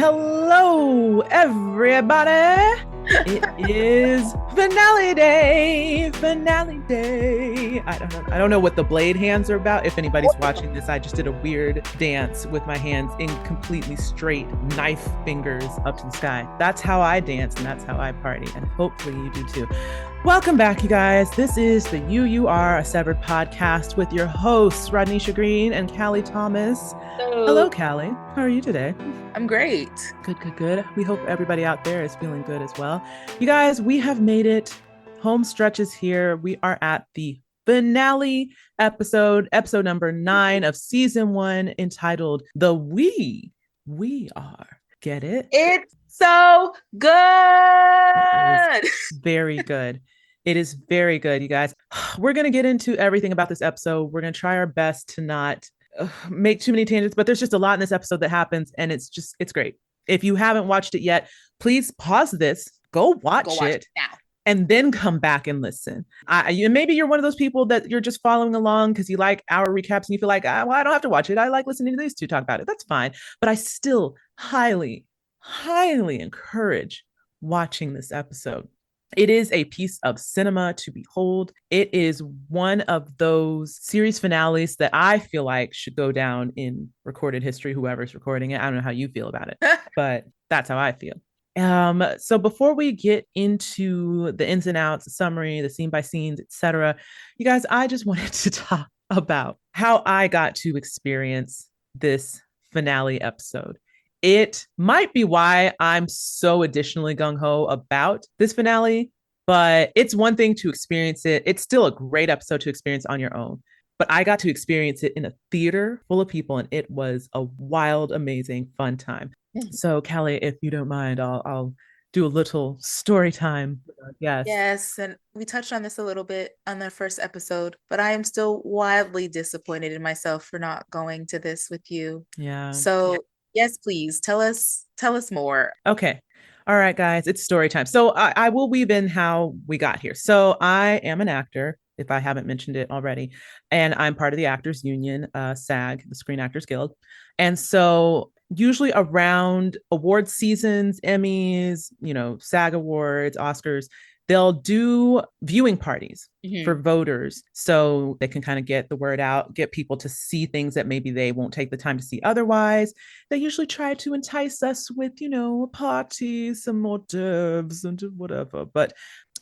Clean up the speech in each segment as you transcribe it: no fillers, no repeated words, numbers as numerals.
Hello, everybody. It is finale day. Finale day. I don't know what the blade hands are about. If anybody's watching this, I just did a weird dance with my hands in completely straight knife fingers up to the sky. That's how I dance and that's how I party. And hopefully you do too. Welcome back, you guys. This is the You Are a Severed podcast with your hosts, Rodnesha Green and Kali Thomas. Hello, Kali. How are you today? I'm great. Good. We hope everybody out there is feeling good as well. You guys, we have made it. Home stretch is here. We are at the finale episode number 9 of season 1, entitled The We Are. Get it? It's so good. Very good. It is very good, you guys. We're going to get into everything about this episode. We're going to try our best to not make too many tangents, but there's just a lot in this episode that happens, and it's great. If you haven't watched it yet, please pause this, go watch it now, and then come back and listen. Maybe you're one of those people that you're just following along because you like our recaps and you feel like, well, I don't have to watch it. I like listening to these two talk about it. That's fine. But I still highly encourage watching this episode. It is a piece of cinema to behold. It is one of those series finales that I feel like should go down in recorded history, whoever's recording it. I don't know how you feel about it, but that's how I feel. So before we get into the ins and outs, the summary, the scene by scenes, etc., you guys, I just wanted to talk about how I got to experience this finale episode. It might be why I'm so additionally gung-ho about this finale, but it's one thing to experience it. It's still a great episode to experience on your own. But I got to experience it in a theater full of people, and it was a wild, amazing, fun time. So, Kali, if you don't mind, I'll do a little story time. Yes, and we touched on this a little bit on the first episode, but I am still wildly disappointed in myself for not going to this with you. Yeah. So yes, please tell us more. Okay. All right, guys, it's story time. So I will weave in how we got here. So I am an actor, if I haven't mentioned it already, and I'm part of the Actors Union, SAG, the Screen Actors Guild. And so usually around award seasons, Emmys, SAG Awards, Oscars, they'll do viewing parties for voters so they can kind of get the word out, get people to see things that maybe they won't take the time to see otherwise. They usually try to entice us with, a party, some hors d'oeuvres and whatever. But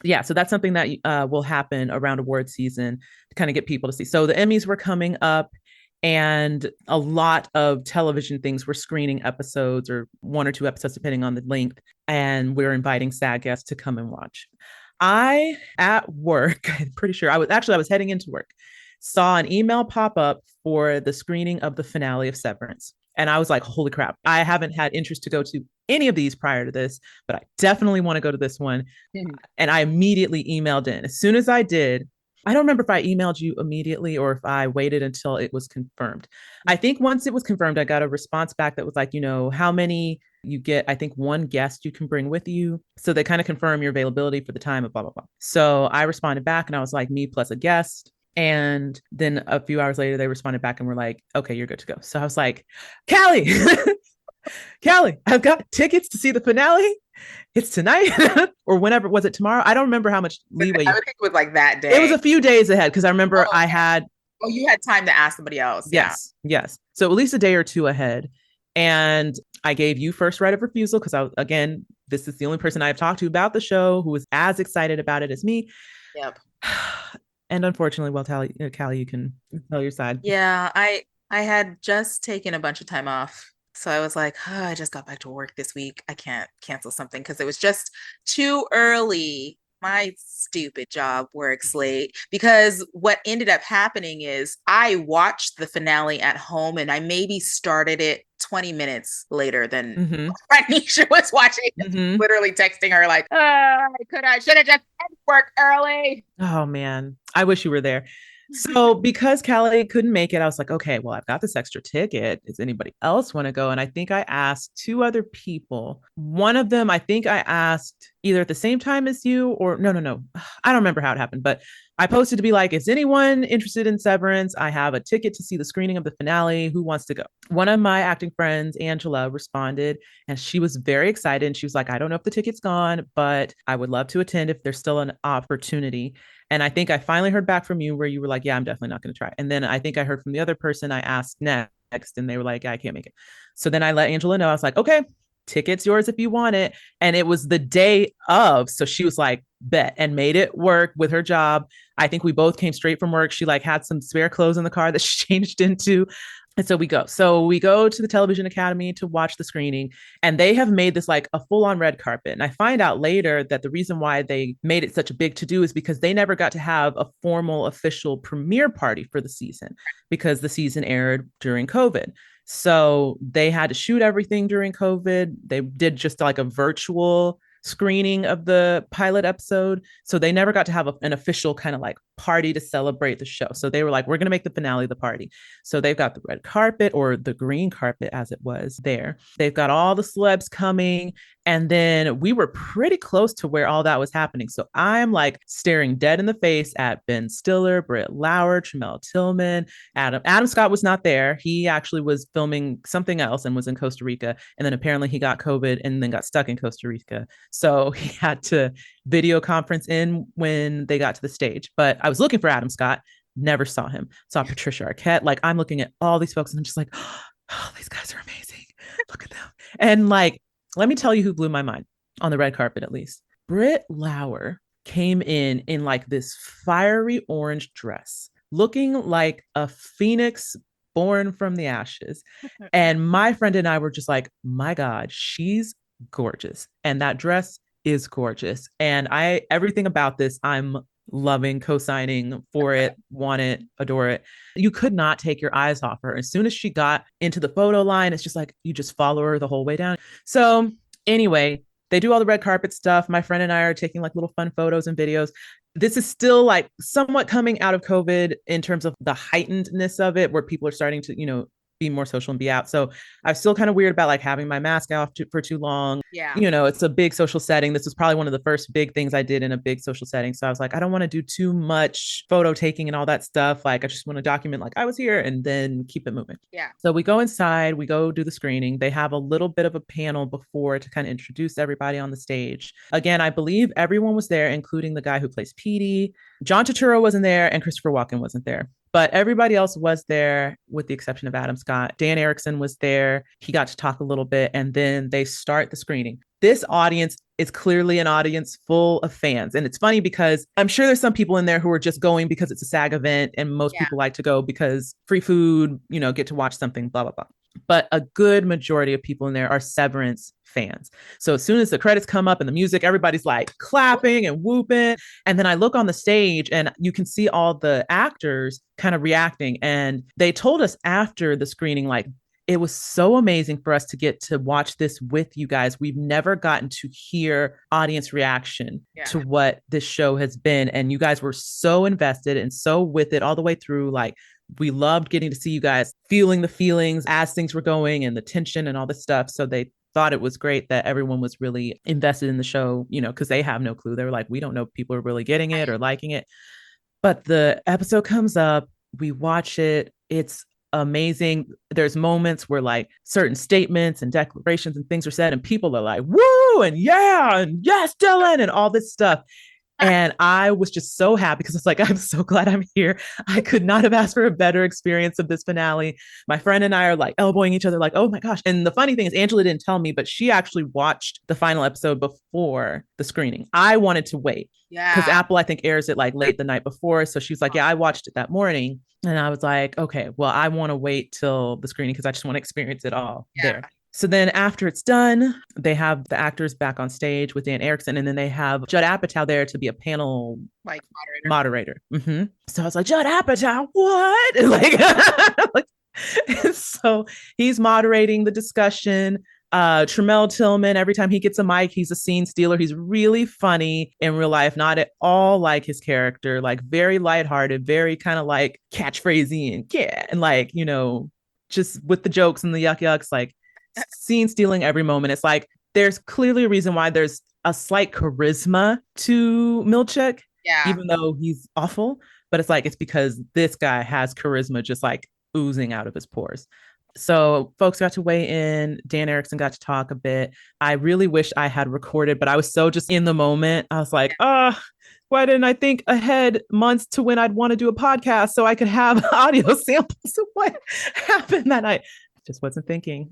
yeah, so that's something that will happen around award season to kind of get people to see. So the Emmys were coming up, and a lot of television things were screening episodes, or 1 or 2 episodes, depending on the length. And we're inviting SAG guests to come and watch. I, at work, I'm pretty sure I was heading into work, saw an email pop up for the screening of the finale of Severance. And I was like, holy crap, I haven't had interest to go to any of these prior to this, but I definitely want to go to this one. And I immediately emailed in. As soon as I did, I don't remember if I emailed you immediately or if I waited until it was confirmed. I think once it was confirmed, I got a response back that was like, how many you get. I think 1 guest you can bring with you. So they kind of confirm your availability for the time of blah, blah, blah. So I responded back and I was like, me plus a guest. And then a few hours later, they responded back and were like, okay, you're good to go. So I was like, Kali, I've got tickets to see the finale. It's tonight or whenever. Was it tomorrow? I don't remember how much leeway. I would think it was like that day. It was a few days ahead because I remember I had. Oh, you had time to ask somebody else. Yes. So at least a day or 2 ahead. And I gave you first right of refusal because this is the only person I've talked to about the show who was as excited about it as me. Yep. And unfortunately, well, Kali, you can tell your side. Yeah, I had just taken a bunch of time off. So I was like, I just got back to work this week. I can't cancel something because it was just too early. My stupid job works late, because what ended up happening is I watched the finale at home and I maybe started it 20 minutes later than Rodnesha was watching. Literally texting her like, I should have just ended work early. Oh man, I wish you were there. So because Kali couldn't make it, I was like, okay, well, I've got this extra ticket. Does anybody else want to go? And I think I asked 2 other people. One of them, I think I asked either at the same time as you or no. I don't remember how it happened, but I posted to be like, is anyone interested in Severance? I have a ticket to see the screening of the finale. Who wants to go? One of my acting friends, Angela, responded and she was very excited. And she was like, I don't know if the ticket's gone, but I would love to attend if there's still an opportunity. And I think I finally heard back from you where you were like, yeah, I'm definitely not going to try. And then I think I heard from the other person I asked next, and they were like, yeah, I can't make it. So then I let Angela know. I was like, okay, ticket's yours if you want it. And it was the day of. So she was like, bet, and made it work with her job. I think we both came straight from work. She like had some spare clothes in the car that she changed into. And so we go. So we go to the Television Academy to watch the screening, and they have made this like a full on red carpet. And I find out later that the reason why they made it such a big to do is because they never got to have a formal official premiere party for the season because the season aired during COVID. So they had to shoot everything during COVID. They did just like a virtual screening of the pilot episode. So they never got to have an official kind of like party to celebrate the show. So they were like, we're going to make the finale the party. So they've got the red carpet, or the green carpet as it was there. They've got all the celebs coming. And then we were pretty close to where all that was happening. So I'm like staring dead in the face at Ben Stiller, Britt Lauer, Tramell Tillman, Adam Scott was not there. He actually was filming something else and was in Costa Rica. And then apparently he got COVID and then got stuck in Costa Rica. So he had to video conference in when they got to the stage. But I was looking for Adam Scott, never saw him. Saw Patricia Arquette. Like I'm looking at all these folks and I'm just like, oh, these guys are amazing. Look at them. And like, let me tell you who blew my mind on the red carpet, at least. Britt Lauer came in like this fiery orange dress, looking like a phoenix born from the ashes. And my friend and I were just like, my God, she's gorgeous. And that dress is gorgeous. And everything about this, I'm loving, co-signing for it, want it, adore it. You could not take your eyes off her. As soon as she got into the photo line, it's just like you just follow her the whole way down. So anyway, they do all the red carpet stuff. My friend and I are taking like little fun photos and videos. This is still like somewhat coming out of COVID in terms of the heightenedness of it, where people are starting to, be more social and be out. So I was still kind of weird about like having my mask off for too long. Yeah. It's a big social setting. This was probably one of the first big things I did in a big social setting. So I was like, I don't want to do too much photo taking and all that stuff. Like I just want to document like I was here and then keep it moving. Yeah. So we go inside, we go do the screening. They have a little bit of a panel before to kind of introduce everybody on the stage. Again, I believe everyone was there, including the guy who plays Petey. John Turturro wasn't there and Christopher Walken wasn't there. But everybody else was there with the exception of Adam Scott. Dan Erickson was there. He got to talk a little bit, and then they start the screening. This audience is clearly an audience full of fans. And it's funny because I'm sure there's some people in there who are just going because it's a SAG event, and most people like to go because free food, get to watch something, blah, blah, blah. But a good majority of people in there are Severance fans. So as soon as the credits come up and the music, everybody's like clapping and whooping. And then I look on the stage and you can see all the actors kind of reacting. And they told us after the screening, like, it was so amazing for us to get to watch this with you guys. We've never gotten to hear audience reaction to what this show has been. And you guys were so invested and so with it all the way through. Like, we loved getting to see you guys feeling the feelings as things were going and the tension and all this stuff. So they thought it was great that everyone was really invested in the show, because they have no clue. They were like, we don't know if people are really getting it or liking it. But the episode comes up, we watch it. It's amazing. There's moments where like certain statements and declarations and things are said and people are like, woo, and yeah, and yes, Dylan, and all this stuff. And I was just so happy because it's like, I'm so glad I'm here. I could not have asked for a better experience of this finale. My friend and I are like elbowing each other like, oh my gosh. And the funny thing is Angela didn't tell me, but she actually watched the final episode before the screening. I wanted to wait because Apple, I think, airs it like late the night before. So she was like, yeah, I watched it that morning. And I was like, okay, well, I want to wait till the screening because I just want to experience it all there. So then after it's done, they have the actors back on stage with Dan Erickson, and then they have Judd Apatow there to be a panel like moderator. Mm-hmm. So I was like, Judd Apatow, what? So he's moderating the discussion. Tramell Tillman, every time he gets a mic, he's a scene stealer. He's really funny in real life, not at all like his character, like very lighthearted, very kind of like catchphrasey and yeah, and like, just with the jokes and the yucks, like scene stealing every moment. It's like there's clearly a reason why there's a slight charisma to Milchek, Yeah. even though he's awful. But it's like, it's because this guy has charisma just like oozing out of his pores. So folks got to weigh in. Dan Erickson got to talk a bit. I really wish I had recorded, but I was so just in the moment. I was like, why didn't I think ahead months to when I'd want to do a podcast so I could have audio samples of what happened that night? I just wasn't thinking.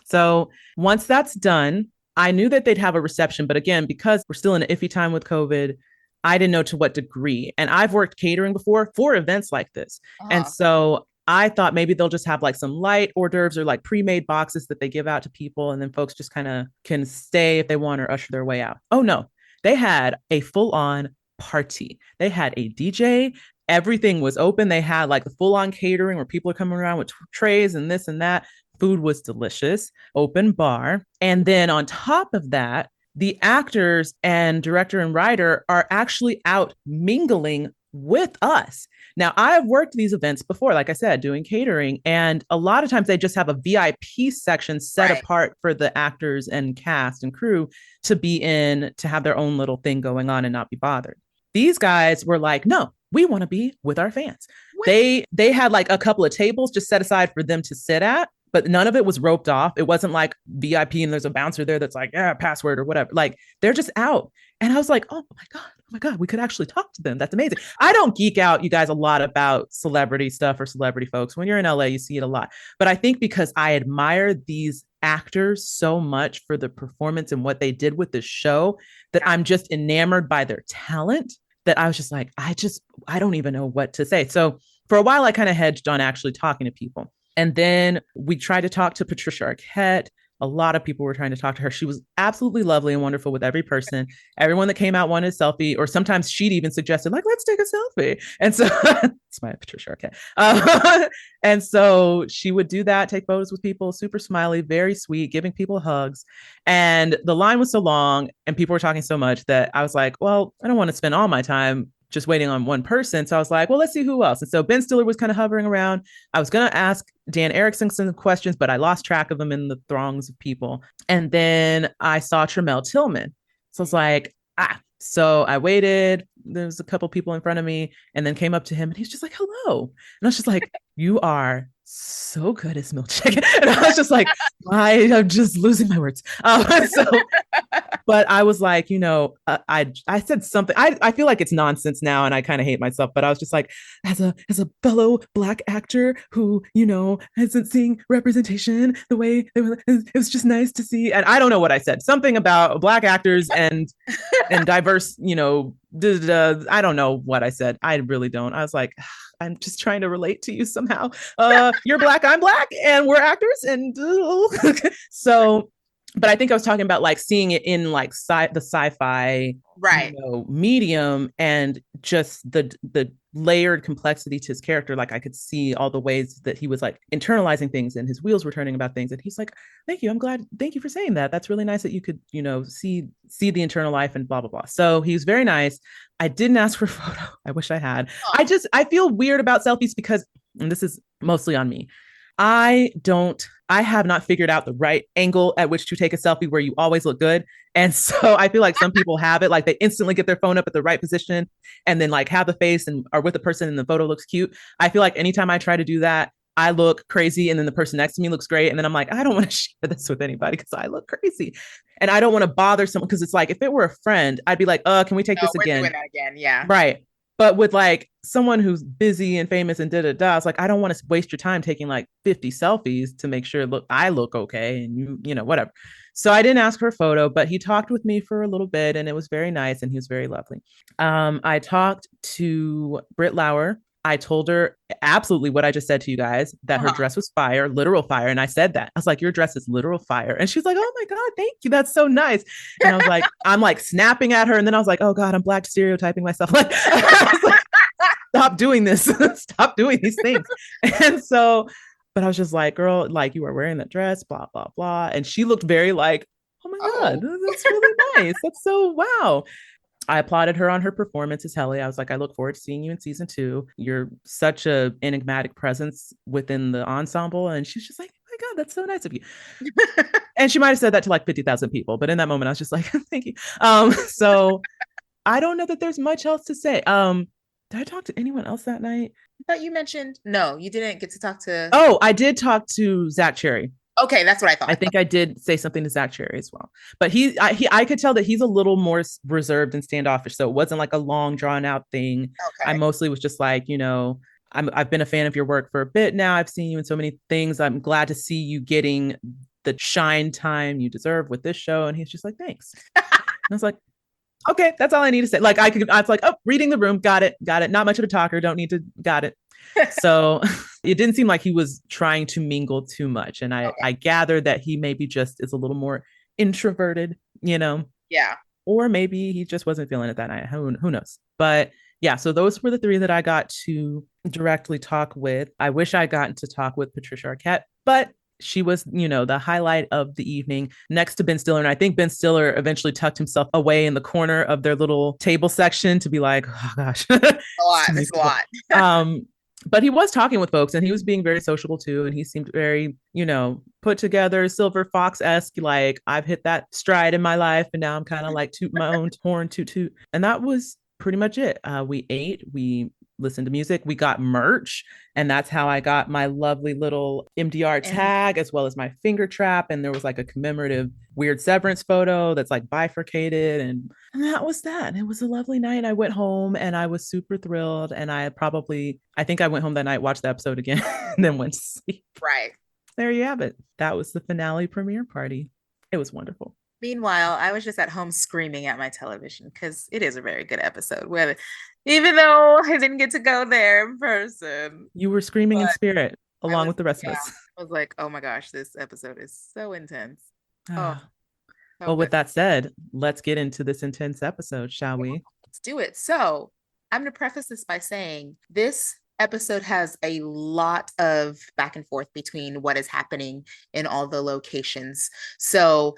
So once that's done, I knew that they'd have a reception, but again, because we're still in an iffy time with COVID, I didn't know to what degree. And I've worked catering before for events like this. And Uh-huh. so I thought maybe they'll just have like some light hors d'oeuvres or like pre-made boxes that they give out to people, and then folks just kind of can stay if they want or usher their way out. Oh no, they had a full-on party. They had a DJ. Everything was open. They had like the full-on catering where people are coming around with trays and this and that. Food was delicious, open bar. And then on top of that, the actors and director and writer are actually out mingling with us. Now, I've worked these events before, like I said, doing catering, and a lot of times they just have a VIP section set Right. apart for the actors and cast and crew to be in, to have their own little thing going on and not be bothered. These guys were like, no, we want to be with our fans. What? They had like a couple of tables just set aside for them to sit at, but none of it was roped off. It wasn't like VIP and there's a bouncer there that's like, yeah, password or whatever. Like they're just out. And I was like, oh my God, we could actually talk to them. That's amazing. I don't geek out, you guys, a lot about celebrity stuff or celebrity folks. When you're in LA, you see it a lot. But I think because I admire these actors so much for the performance and what they did with the show, that I'm just enamored by their talent, that I was just like, I don't even know what to say. So for a while, I kind of hedged on actually talking to people. And then we tried to talk to Patricia Arquette. A lot of people were trying to talk to her. She was absolutely lovely and wonderful with every person. Everyone that came out wanted a selfie, or sometimes she'd even suggested, like, let's take a selfie. And so it's my Patricia Arquette. And so she would do that, take photos with people, super smiley, very sweet, giving people hugs. And the line was so long and people were talking so much that I was like, well, I don't want to spend all my time just waiting on one person. So I was like, well, let's see who else. And so Ben Stiller was kind of hovering around. I was going to ask Dan Erickson some questions, but I lost track of him in the throngs of people. And then I saw Tremel Tillman. So I was like, So I waited. There was a couple people in front of me and then came up to him and he's just like, hello. And I was just like, you are so good as Milkshake. And I was just like, I'm just losing my words. So but I was like, I said something. I feel like it's nonsense now, and I kind of hate myself. But I was just like, as a fellow Black actor who hasn't seen representation the way it was just nice to see. And I don't know what I said. Something about Black actors and diverse. I don't know what I said. I really don't. I was like, I'm just trying to relate to you somehow. You're Black, I'm Black, and we're actors, and so but I think I was talking about like seeing it in like the sci-fi Right. medium, and just the layered complexity to his character. Like I could see all the ways that he was like internalizing things and his wheels were turning about things. And he's like, thank you. I'm glad. Thank you for saying that. That's really nice that you could, see the internal life and blah, blah, blah. So he was very nice. I didn't ask for a photo. I wish I had. Oh. I feel weird about selfies because, and this is mostly on me, I have not figured out the right angle at which to take a selfie where you always look good. And so I feel like some people have it, like they instantly get their phone up at the right position and then like have the face and are with the person and the photo looks cute. I feel like anytime I try to do that, I look crazy and then the person next to me looks great. And then I'm like, I don't want to share this with anybody because I look crazy. And I don't want to bother someone because it's like, if it were a friend, I'd be like, can we take No, this we're again? doing that again. Yeah. Right. But with like someone who's busy and famous and it's like, I don't want to waste your time taking like 50 selfies to make sure I look okay and whatever. So I didn't ask for a photo, but he talked with me for a little bit and it was very nice and he was very lovely. I talked to Britt Lauer. I told her absolutely what I just said to you guys, that her dress was fire, literal fire. And I said that. I was like, your dress is literal fire. And she's like, oh my God, thank you. That's so nice. And I was like, I'm like snapping at her. And then I was like, oh God, I'm Black stereotyping myself. Like, I was like, stop doing this. Stop doing these things. And so, but I was just like, girl, like you are wearing that dress, blah, blah, blah. And she looked very like, oh my God, that's really nice. That's so wow. I applauded her on her performance as Helly. I was like, I look forward to seeing you in season 2. You're such a enigmatic presence within the ensemble. And she's just like, oh my that's so nice of you. And she might have said that to like 50,000 people, but in that moment, I was just like, thank you. So I don't know that there's much else to say. Did I talk to anyone else that night? I thought you mentioned no, you didn't get to talk to. Oh, I did talk to Zach Cherry. Okay, that's what I I thought. think I did say something to Zach Cherry as well, but I could tell that he's a little more reserved and standoffish. So it wasn't like a long drawn out thing. I Okay. mostly was just like, I've been a fan of your work for a bit now. I've seen you in so many things. I'm glad to see you getting the shine time you deserve with this show. And he's just like, thanks. And I was like, okay, that's all I need to say. Like I was like, oh, reading the room, got it. Not much of a talker, don't need to, got it. So it didn't seem like he was trying to mingle too much. And Okay. I gathered that he maybe just is a little more introverted, Yeah. or maybe he just wasn't feeling it that night. Who knows? But yeah, so those were the three that I got to directly talk with. I wish I gotten to talk with Patricia Arquette, but she was, the highlight of the evening next to Ben Stiller. And I think Ben Stiller eventually tucked himself away in the corner of their little table section to be like, oh gosh, A lot. too many It's a people. lot. But he was talking with folks and he was being very sociable too. And he seemed very, put together, Silver Fox-esque, like I've hit that stride in my life. And now I'm kind of like toot my own horn, toot toot. And that was pretty much it. We ate, we listened to music, we got merch. And that's how I got my lovely little MDR tag as well as my finger trap. And there was like a commemorative weird severance photo that's like bifurcated. And that was that. It was a lovely night. I went home and I was super thrilled. And I think I went home that night, watched the episode again, and then went to sleep. Right. There you have it. That was the finale premiere party. It was wonderful. Meanwhile, I was just at home screaming at my television because it is a very good episode. Even though I didn't get to go there in person, You were screaming in but spirit along with the rest of yeah, us. I was like, oh my gosh, this episode is so intense. Oh, so Well, with good. that said, let's get into this intense episode, shall we? Let's do it. So I'm going to preface this by saying this episode has a lot of back and forth between what is happening in all the locations. So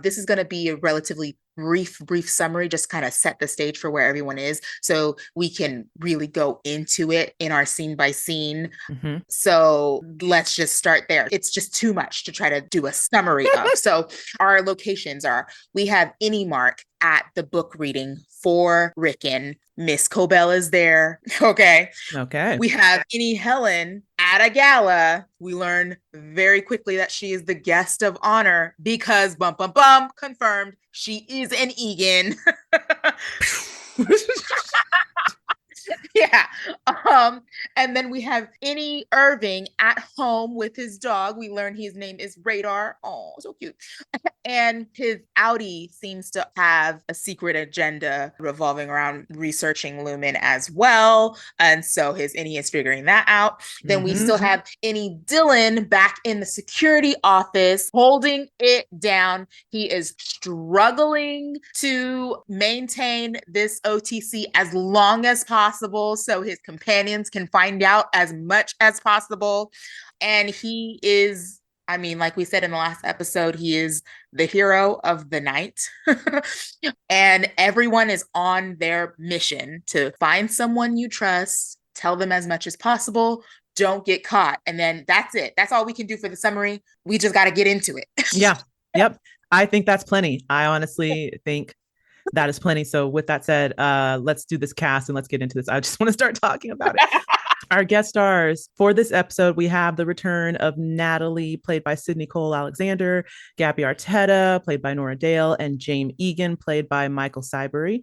this is going to be a relatively brief summary, just kind of set the stage for where everyone is so we can really go into it in our scene by scene. Mm-hmm. So let's just start there. It's just too much to try to do a summary of. So our locations are, we have Innie Mark at the book reading for Rickon. Miss Cobell is there. Okay. We have Innie Helen at a gala. We learn very quickly that she is the guest of honor because bum bum bum confirmed she is an Egan. Yeah. And then we have Innie Irving at home with his dog. We learn his name is Radar. Oh, so cute. And his Audi seems to have a secret agenda revolving around researching Lumon as well. And so his Innie is figuring that out. Then we still have Innie Dillon back in the security office holding it down. He is struggling to maintain this OTC as long as possible so his companions can find out as much as possible. And he is, I mean, like we said in the last episode, he is the hero of the night. And everyone is on their mission to find someone you trust, tell them as much as possible, don't get caught. And then that's it. That's all we can do for the summary. We just got to get into it. Yeah. Yep. I think that's plenty. I honestly think that is plenty. So with that said, let's do this cast and let's get into this. I just want to start talking about it. Our guest stars for this episode, we have the return of Natalie, played by Sydney Cole Alexander, Gabby Arteta, played by Nora Dale, and James Egan, played by Michael Cybery.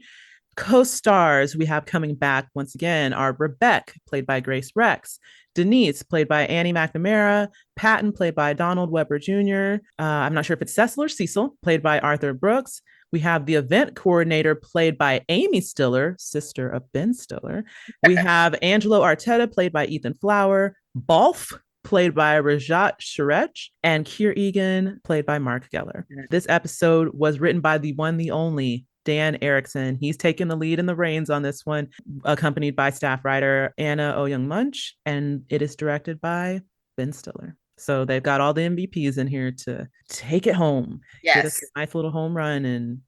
Co-stars we have coming back once again are Rebecca, played by Grace Rex, Denise, played by Annie McNamara, Patton, played by Donald Webber Jr. I'm not sure if it's Cecil or Cecil, played by Arthur Brooks. We have the event coordinator played by Amy Stiller, sister of Ben Stiller. We have Angelo Arteta played by Ethan Flower, Balf played by Rajat Sharech, and Kier Egan played by Mark Geller. This episode was written by the one, the only Dan Erickson. He's taken the lead and the reins on this one, accompanied by staff writer Anna Oyoung Munch, and it is directed by Ben Stiller. So they've got all the MVPs in here to take it home. Yes. Get us a nice little home run and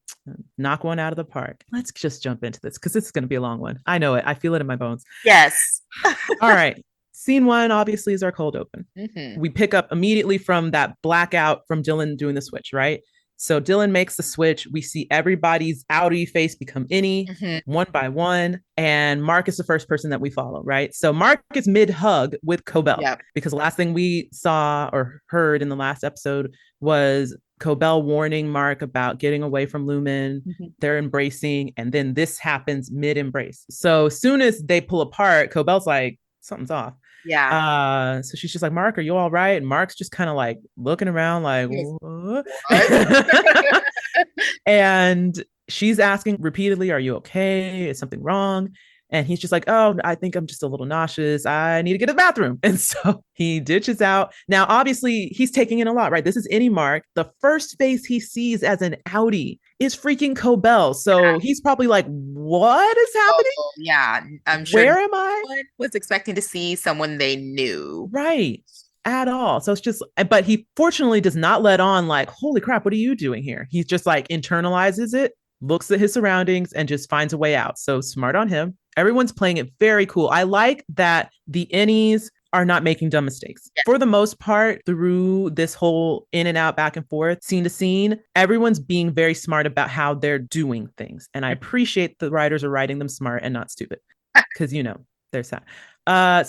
knock one out of the park. Let's just jump into this because this is going to be a long one. I know it. I feel it in my bones. Yes. All right. scene one obviously is our cold open. Mm-hmm. We pick up immediately from that blackout from Dylan doing the switch, right? So Dylan makes the switch. We see everybody's outie face become innie Mm-hmm. one by one. And Mark is the first person that we follow, right? So Mark is mid hug with Cobell Yep. because the last thing we saw or heard in the last episode was Cobell warning Mark about getting away from Lumon. Mm-hmm. They're embracing, and then this happens mid embrace. So as soon as they pull apart, Cobell's like, something's off. Yeah. So she's just like, Mark, are you all right? And Mark's just kind of like looking around like, Yes. what? What? And she's asking repeatedly, are you okay? Is something wrong? And he's just like, oh, I think I'm just a little nauseous. I need to get to the bathroom. And so he ditches out. Now, obviously, he's taking in a lot, right? This is Innie Mark. The first face he sees as an outie is freaking Cobell. So he's probably like, what is happening? Oh, yeah. I'm sure Where no am I? one was expecting to see someone they knew. Right. At all. So it's just, but he fortunately does not let on like, holy crap, what are you doing here? He's just like internalizes it, looks at his surroundings, and just finds a way out. So smart on him. Everyone's playing it very cool. I like that the innies are not making dumb mistakes. Yeah. For the most part, through this whole in and out, back and forth, scene to scene, everyone's being very smart about how they're doing things. And I appreciate the writers are writing them smart and not stupid. Because, you know, there's that.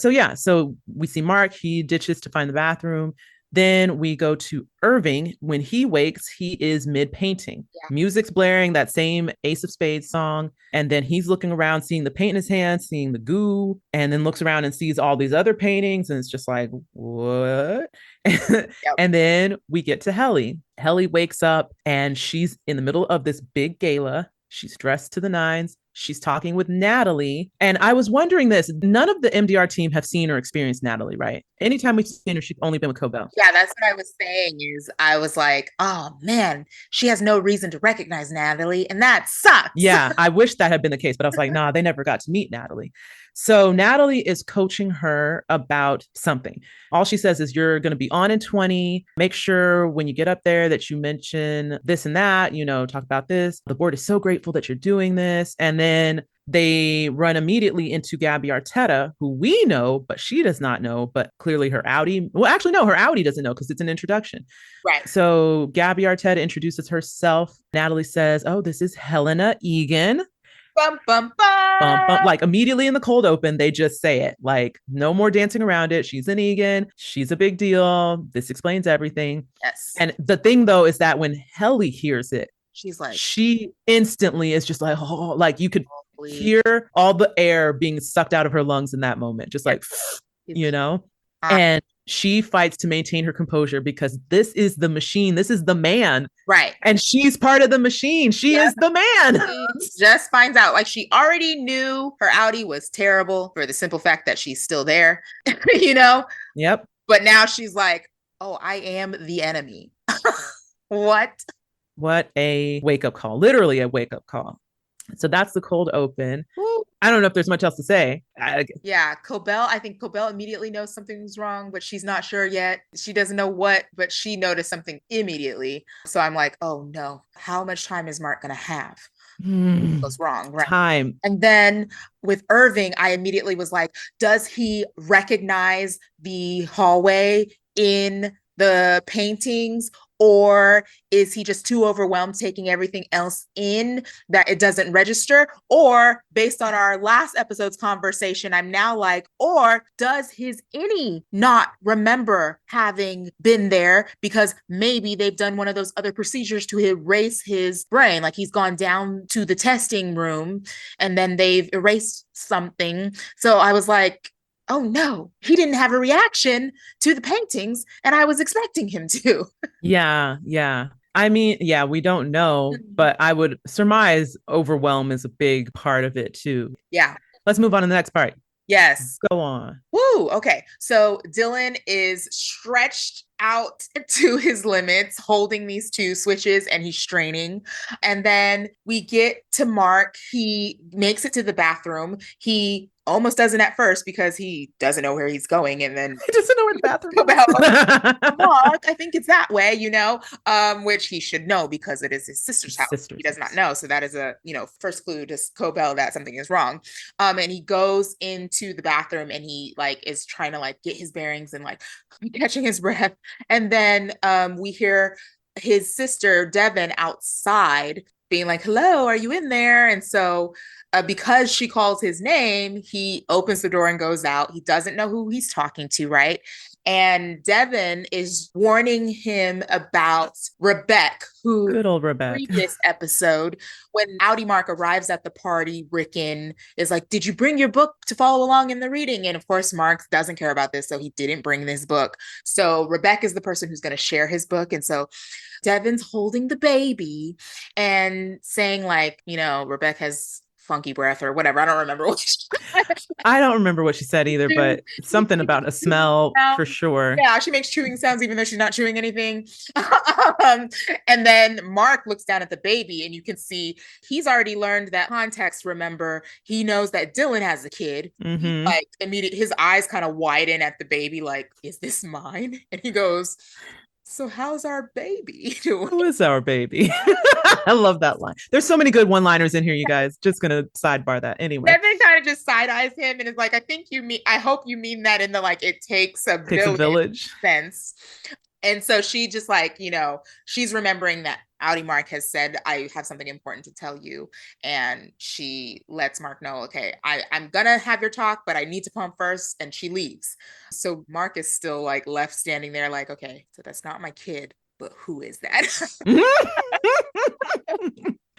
So we see Mark, he ditches to find the bathroom. Then we go to Irving. When he wakes, he is mid painting. Yeah. Music's blaring, that same Ace of Spades song. And then he's looking around, seeing the paint in his hand, seeing the goo, and then looks around and sees all these other paintings. And it's just like, what? Yep. And then we get to Helly. Helly wakes up and she's in the middle of this big gala. She's dressed to the nines. She's talking with Natalie. And I was wondering this. None of the MDR team have seen or experienced Natalie, right? Anytime we've seen her, she's only been with Cobell. Yeah, that's what I was saying is I was like, oh man, she has no reason to recognize Natalie. And that sucks. Yeah, I wish that had been the case, but I was like, nah, they never got to meet Natalie. So Natalie is coaching her about something. All she says is, you're going to be on in 20. Make sure when you get up there that you mention this and that, you know, talk about this. The board is so grateful that you're doing this. And then they run immediately into Gabby Arteta, who we know, but she does not know, but clearly her outie. Well, actually, no, her outie doesn't know because it's an introduction. Right. So Gabby Arteta introduces herself. Natalie says, oh, this is Helena Egan. Bum, bum, bum. Bum, bum. Like immediately in the cold open, they just say it. Like no more dancing around it. She's an Egan. She's a big deal. This explains everything. Yes. And the thing though is that when Helly hears it, she's like, she instantly is just like, oh, like you could hear all the air being sucked out of her lungs in that moment. Just like, you know, and she fights to maintain her composure because this is the machine. This is the man. Right. And she's part of the machine. She is the man. She just finds out, like she already knew her outie was terrible for the simple fact that she's still there, you know? Yep. But now she's like, oh, I am the enemy. What? What a wake-up call. Literally a wake-up call. So that's the cold open. Woo. I don't know if there's much else to say. Yeah, Cobell, I think Cobell immediately knows something's wrong, but she's not sure yet. She doesn't know what, but she noticed something immediately. So I'm like, oh no, how much time is Mark going to have? What's wrong, right? Time. And then with Irving, I immediately was like, does he recognize the hallway in the paintings? Or is he just too overwhelmed taking everything else in that it doesn't register? Or based on our last episode's conversation, I'm now like, or does his Innie not remember having been there because maybe they've done one of those other procedures to erase his brain? Like he's gone down to the testing room and then they've erased something. So I was like, oh no, he didn't have a reaction to the paintings and I was expecting him to. Yeah. I mean, yeah, we don't know, but I would surmise overwhelm is a big part of it too. Yeah. Let's move on to the next part. Yes. Go on. Woo. Okay. So Dylan is stretched out to his limits, holding these two switches, and he's straining. And then we get to Mark. He makes it to the bathroom. He almost doesn't at first because he doesn't know where he's going. And then He doesn't know where the bathroom about is. Mark, I think it's that way, which he should know because it is his sister's house. He does not know. So that is a, first clue to Cobell that something is wrong. And he goes into the bathroom and he like is trying to like get his bearings and like catching his breath. And then we hear his sister Devin outside being like, hello, are you in there? And so because she calls his name, he opens the door and goes out. He doesn't know who he's talking to, right? And Devin is warning him about Rebecca, who good old Rebecca. Previous episode, when Outie Mark arrives at the party, Rickon is like, did you bring your book to follow along in the reading? And of course, Mark doesn't care about this, so he didn't bring this book. So Rebecca is the person who's going to share his book. And so Devin's holding the baby and saying like, Rebecca has funky breath or whatever. I don't remember what I don't remember what she said either, but something about a smell for sure. Yeah, she makes chewing sounds even though she's not chewing anything. And then Mark looks down at the baby and you can see he's already learned that context. Remember, he knows that Dylan has a kid. Mm-hmm. Like immediately his eyes kind of widen at the baby like, is this mine? And he goes, so how's our baby doing? Who is our baby? I love that line. There's so many good one-liners in here, you guys. Just gonna sidebar that anyway. Devin kind of just side eyes him and is like, I hope you mean that in the like it takes a village sense. And so she just like, she's remembering that Outie Mark has said, I have something important to tell you. And she lets Mark know, okay, I'm gonna have your talk, but I need to pump first. And she leaves. So Mark is still like left standing there like, okay, so that's not my kid, but who is that?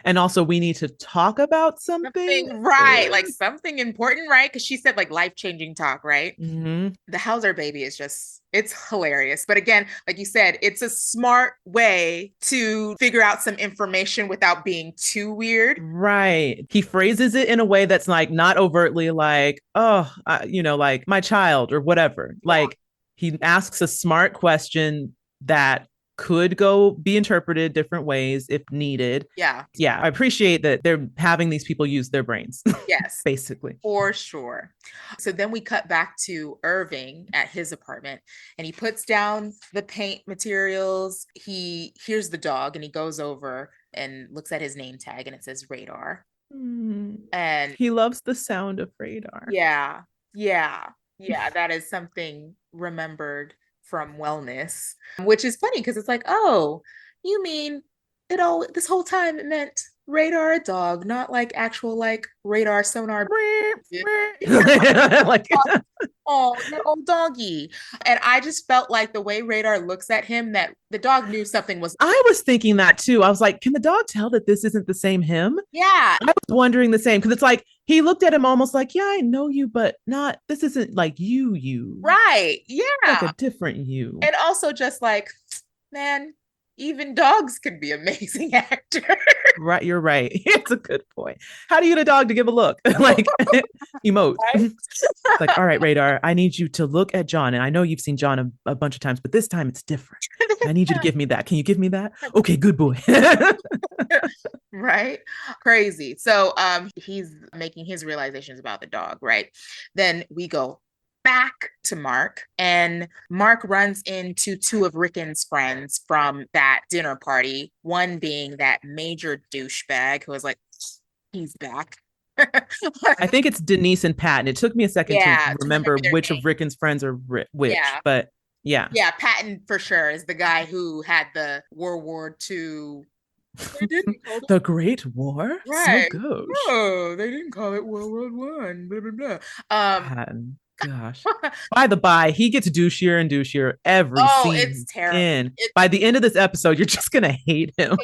And also we need to talk about something right? Like something important, right? Because she said like life-changing talk, right? Mm-hmm. The Hauser baby is just, it's hilarious. But again, like you said, it's a smart way to figure out some information without being too weird. Right. He phrases it in a way that's like not overtly like, oh, like my child or whatever. Yeah. Like he asks a smart question that could be interpreted different ways if needed. Yeah. I appreciate that they're having these people use their brains. Yes. Basically. For sure. So then we cut back to Irving at his apartment and he puts down the paint materials. He hears the dog and he goes over and looks at his name tag and it says Radar. And he loves the sound of radar. Yeah. That is something remembered from wellness, which is funny because it's like, oh, you mean this whole time it meant radar a dog, not like actual like radar sonar. Like, oh, your old doggy. And I just felt like the way Radar looks at him, that the dog knew something was. I was thinking that too. I was like, can the dog tell that this isn't the same him? Yeah. I was wondering the same because it's like he looked at him almost like, yeah, I know you, but this isn't like you. Right. Yeah. Like a different you. And also just like, man, even dogs can be amazing actors. Right, you're right. It's a good point. How do you get a dog to give a look? Like emote. Right? Like, all right, Radar, I need you to look at John. And I know you've seen John a bunch of times, but this time it's different. I need you to give me that. Can you give me that? Okay, good boy. Right? Crazy. So he's making his realizations about the dog, right? Then we go back to Mark, and Mark runs into two of Rickon's friends from that dinner party, one being that major douchebag who was like, he's back. I think it's Denise and Patton. It took me a second to remember which of Rickon's friends are which, but yeah. Yeah, Patton for sure is the guy who had the World War II. The Great War? Right. So good. Oh, they didn't call it World War One. Blah, blah, blah. Patton. Gosh. By the by, he gets douchier and douchier every scene. It's terrible. By the end of this episode, you're just gonna hate him.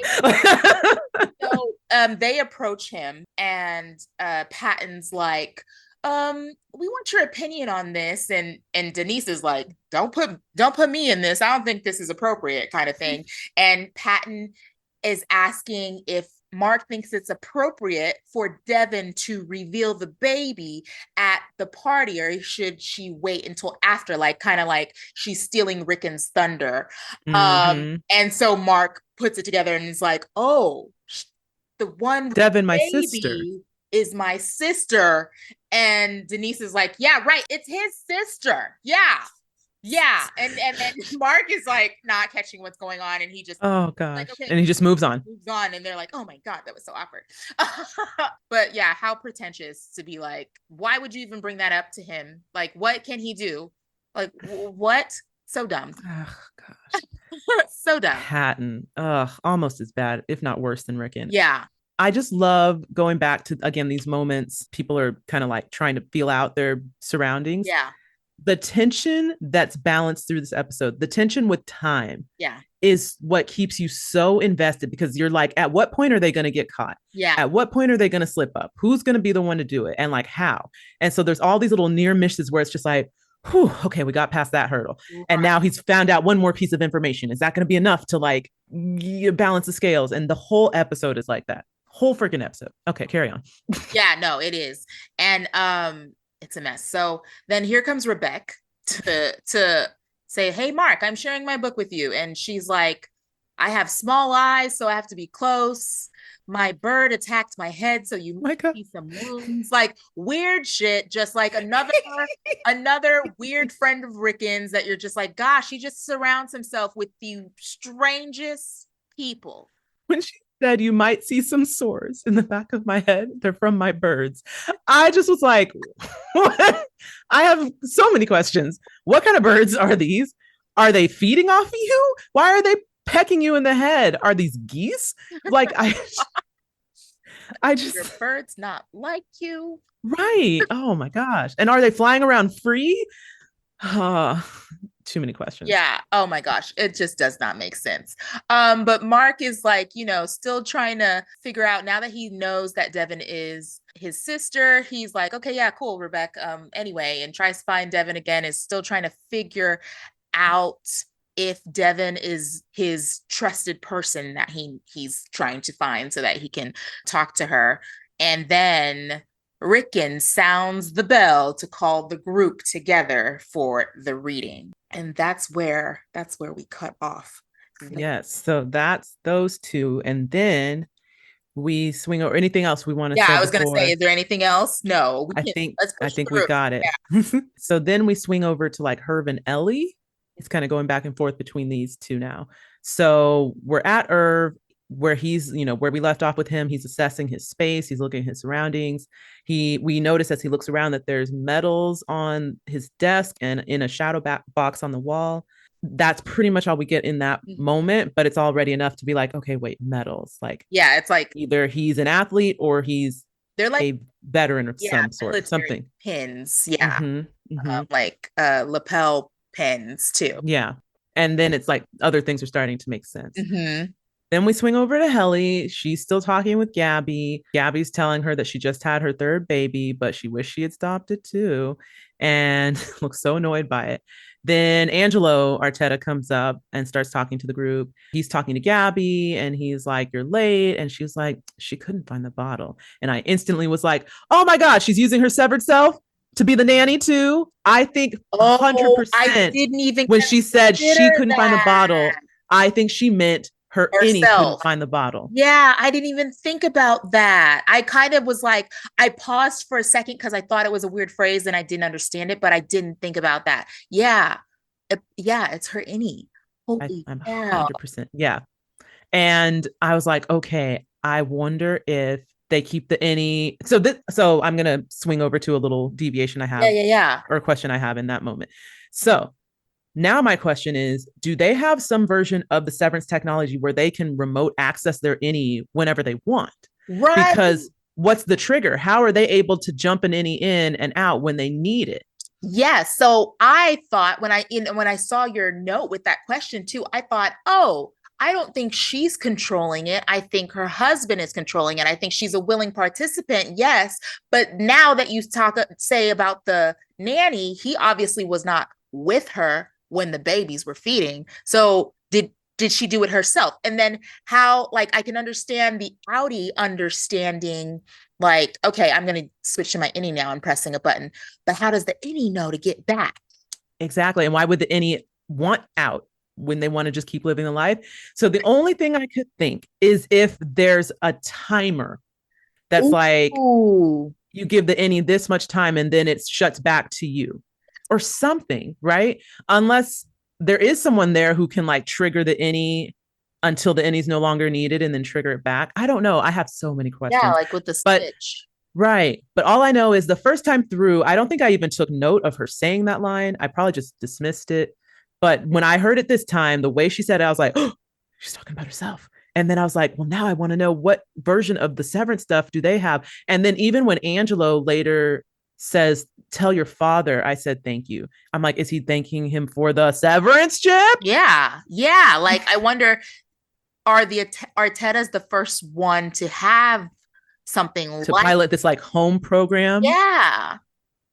So they approach him and Patton's like, we want your opinion on this. And Denise is like, don't put me in this. I don't think this is appropriate, kind of thing. And Patton is asking if Mark thinks it's appropriate for Devin to reveal the baby at the party, or should she wait until after, like kind of like she's stealing Rickon's thunder. Mm-hmm. And so Mark puts it together and is like, oh, the one with the Devin, my sister. baby is my sister. And Denise is like, yeah, right, it's his sister. Yeah. Yeah. And then Mark is like not catching what's going on, and he just Oh like, gosh. okay, And he just moves on. moves on, and they're like, oh my god, that was so awkward. But yeah, how pretentious to be like, why would you even bring that up to him? Like, what can he do? Like, what? So dumb. Oh gosh. So dumb. Hatton. Ugh, almost as bad, if not worse than Rickon. Yeah. I just love going back to again these moments. People are kind of like trying to feel out their surroundings. Yeah. The tension that's balanced through this episode, the tension with time, Yeah. is what keeps you so invested, because you're like, at what point are they going to get caught? Yeah. At what point are they going to slip up? Who's going to be the one to do it? And like how? And so there's all these little near misses where it's just like, whew, okay, we got past that hurdle. Right. And now he's found out one more piece of information. Is that going to be enough to like balance the scales? And the whole episode is like that. Whole freaking episode. Okay, carry on. Yeah, no, it is. And it's a mess. So then here comes Rebecca to say, hey Mark, I'm sharing my book with you. And she's like, I have small eyes, so I have to be close. My bird attacked my head, so you might see some wounds. Like weird shit, just like another weird friend of Rickon's that you're just like, gosh, he just surrounds himself with the strangest people. When she said you might see some sores in the back of my head, they're from my birds, I just was like, what? I have so many questions. What kind of birds are these? Are they feeding off of you? Why are they pecking you in the head? Are these geese? Like I just, your birds not like you. Right. Oh my gosh. And are they flying around free? Too many questions. Yeah. Oh my gosh. It just does not make sense. But Mark is like, still trying to figure out, now that he knows that Devin is his sister, he's like, okay, yeah, cool, Rebecca. Anyway, and tries to find Devin again, is still trying to figure out if Devin is his trusted person that he's trying to find so that he can talk to her. And then Rickon sounds the bell to call the group together for the reading. And that's where we cut off. Yes. So that's those two. And then we swing over. Anything else we want to say? Yeah, I was going to say, is there anything else? No. I think we got it. Yeah. So then we swing over to like Herb and Ellie. It's kind of going back and forth between these two now. So we're at Irv, where he's, where we left off with him. He's assessing his space. He's looking at his surroundings. We notice as he looks around that there's medals on his desk and in a shadow box on the wall. That's pretty much all we get in that moment, but it's already enough to be like, okay, wait, medals. Like, yeah, it's like either he's an athlete or they're like a veteran of some sort, something. Pins, yeah, like lapel pins too. Yeah, and then it's like other things are starting to make sense. Then we swing over to Helly. She's still talking with Gabby. Gabby's telling her that she just had her third baby, but she wished she had stopped it too, and looks so annoyed by it. Then Angelo Arteta comes up and starts talking to the group. He's talking to Gabby and he's like, you're late. And she's like, she couldn't find the bottle. And I instantly was like, oh my God, she's using her severed self to be the nanny too. I think 100%. I didn't even when she said she couldn't find the bottle, I think she meant her Innie couldn't find the bottle. Yeah, I didn't even think about that. I kind of was like, I paused for a second because I thought it was a weird phrase and I didn't understand it, but I didn't think about that. Yeah. It's her Innie. Holy I'm 100%. Yeah. And I was like, okay, I wonder if they keep the Innie. So I'm going to swing over to a little deviation I have. Yeah. Or a question I have in that moment. So now my question is, do they have some version of the severance technology where they can remote access their Innie whenever they want? Right. Because what's the trigger? How are they able to jump an Innie in and out when they need it? Yeah. So I thought when I saw your note with that question too, I thought, oh, I don't think she's controlling it. I think her husband is controlling it. I think she's a willing participant. Yes. But now that you say about the nanny, he obviously was not with her when the babies were feeding. So did she do it herself? And then how, like, I can understand the outie understanding, like, okay, I'm going to switch to my innie now. I'm pressing a button. But how does the innie know to get back? Exactly. And why would the any want out when they want to just keep living the life? So the only thing I could think is if there's a timer that's like Ooh. you give the any this much time and then it shuts back to you or something, right? Unless there is someone there who can like trigger the any until the any's no longer needed and then trigger it back. I don't know. I have so many Yeah, questions. like with the But switch. right. But all I know is the first time through, I don't think I even took note of her saying that line. I probably just dismissed it. But when I heard it this time, the way she said it, I was like, oh, she's talking about herself. And then I was like, well, now I want to know what version of the Severance stuff do they have? And then even when Angelo later says, tell your father, I said, thank you. I'm like, is he thanking him for the severance chip? Yeah. Yeah. Like, I wonder, are the Artetas the first one to have something To like, pilot this like home program. yeah,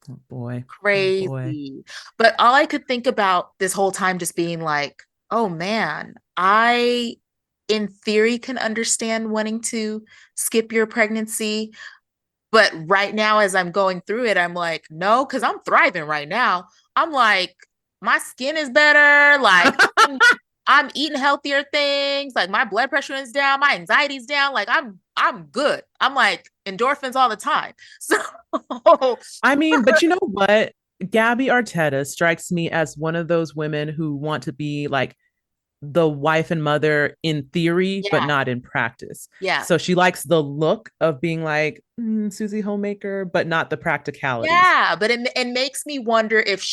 Oh boy. Oh boy. crazy. But all I could think about this whole time just being like, oh man, I in theory can understand wanting to skip your pregnancy. But right now, as I'm going through it, I'm like, no, because I'm thriving right now. I'm like, my skin is better. Like, I'm eating healthier things. Like, my blood pressure is down, my anxiety's down. Like, I'm good. I'm like endorphins all the time. So I mean, but you know what? Gabby Arteta strikes me as one of those women who want to be like the wife and mother in theory, but yeah, not in practice. yeah. So she likes the look of being like Susie Homemaker, but not the practicalities. Yeah, but it makes me wonder if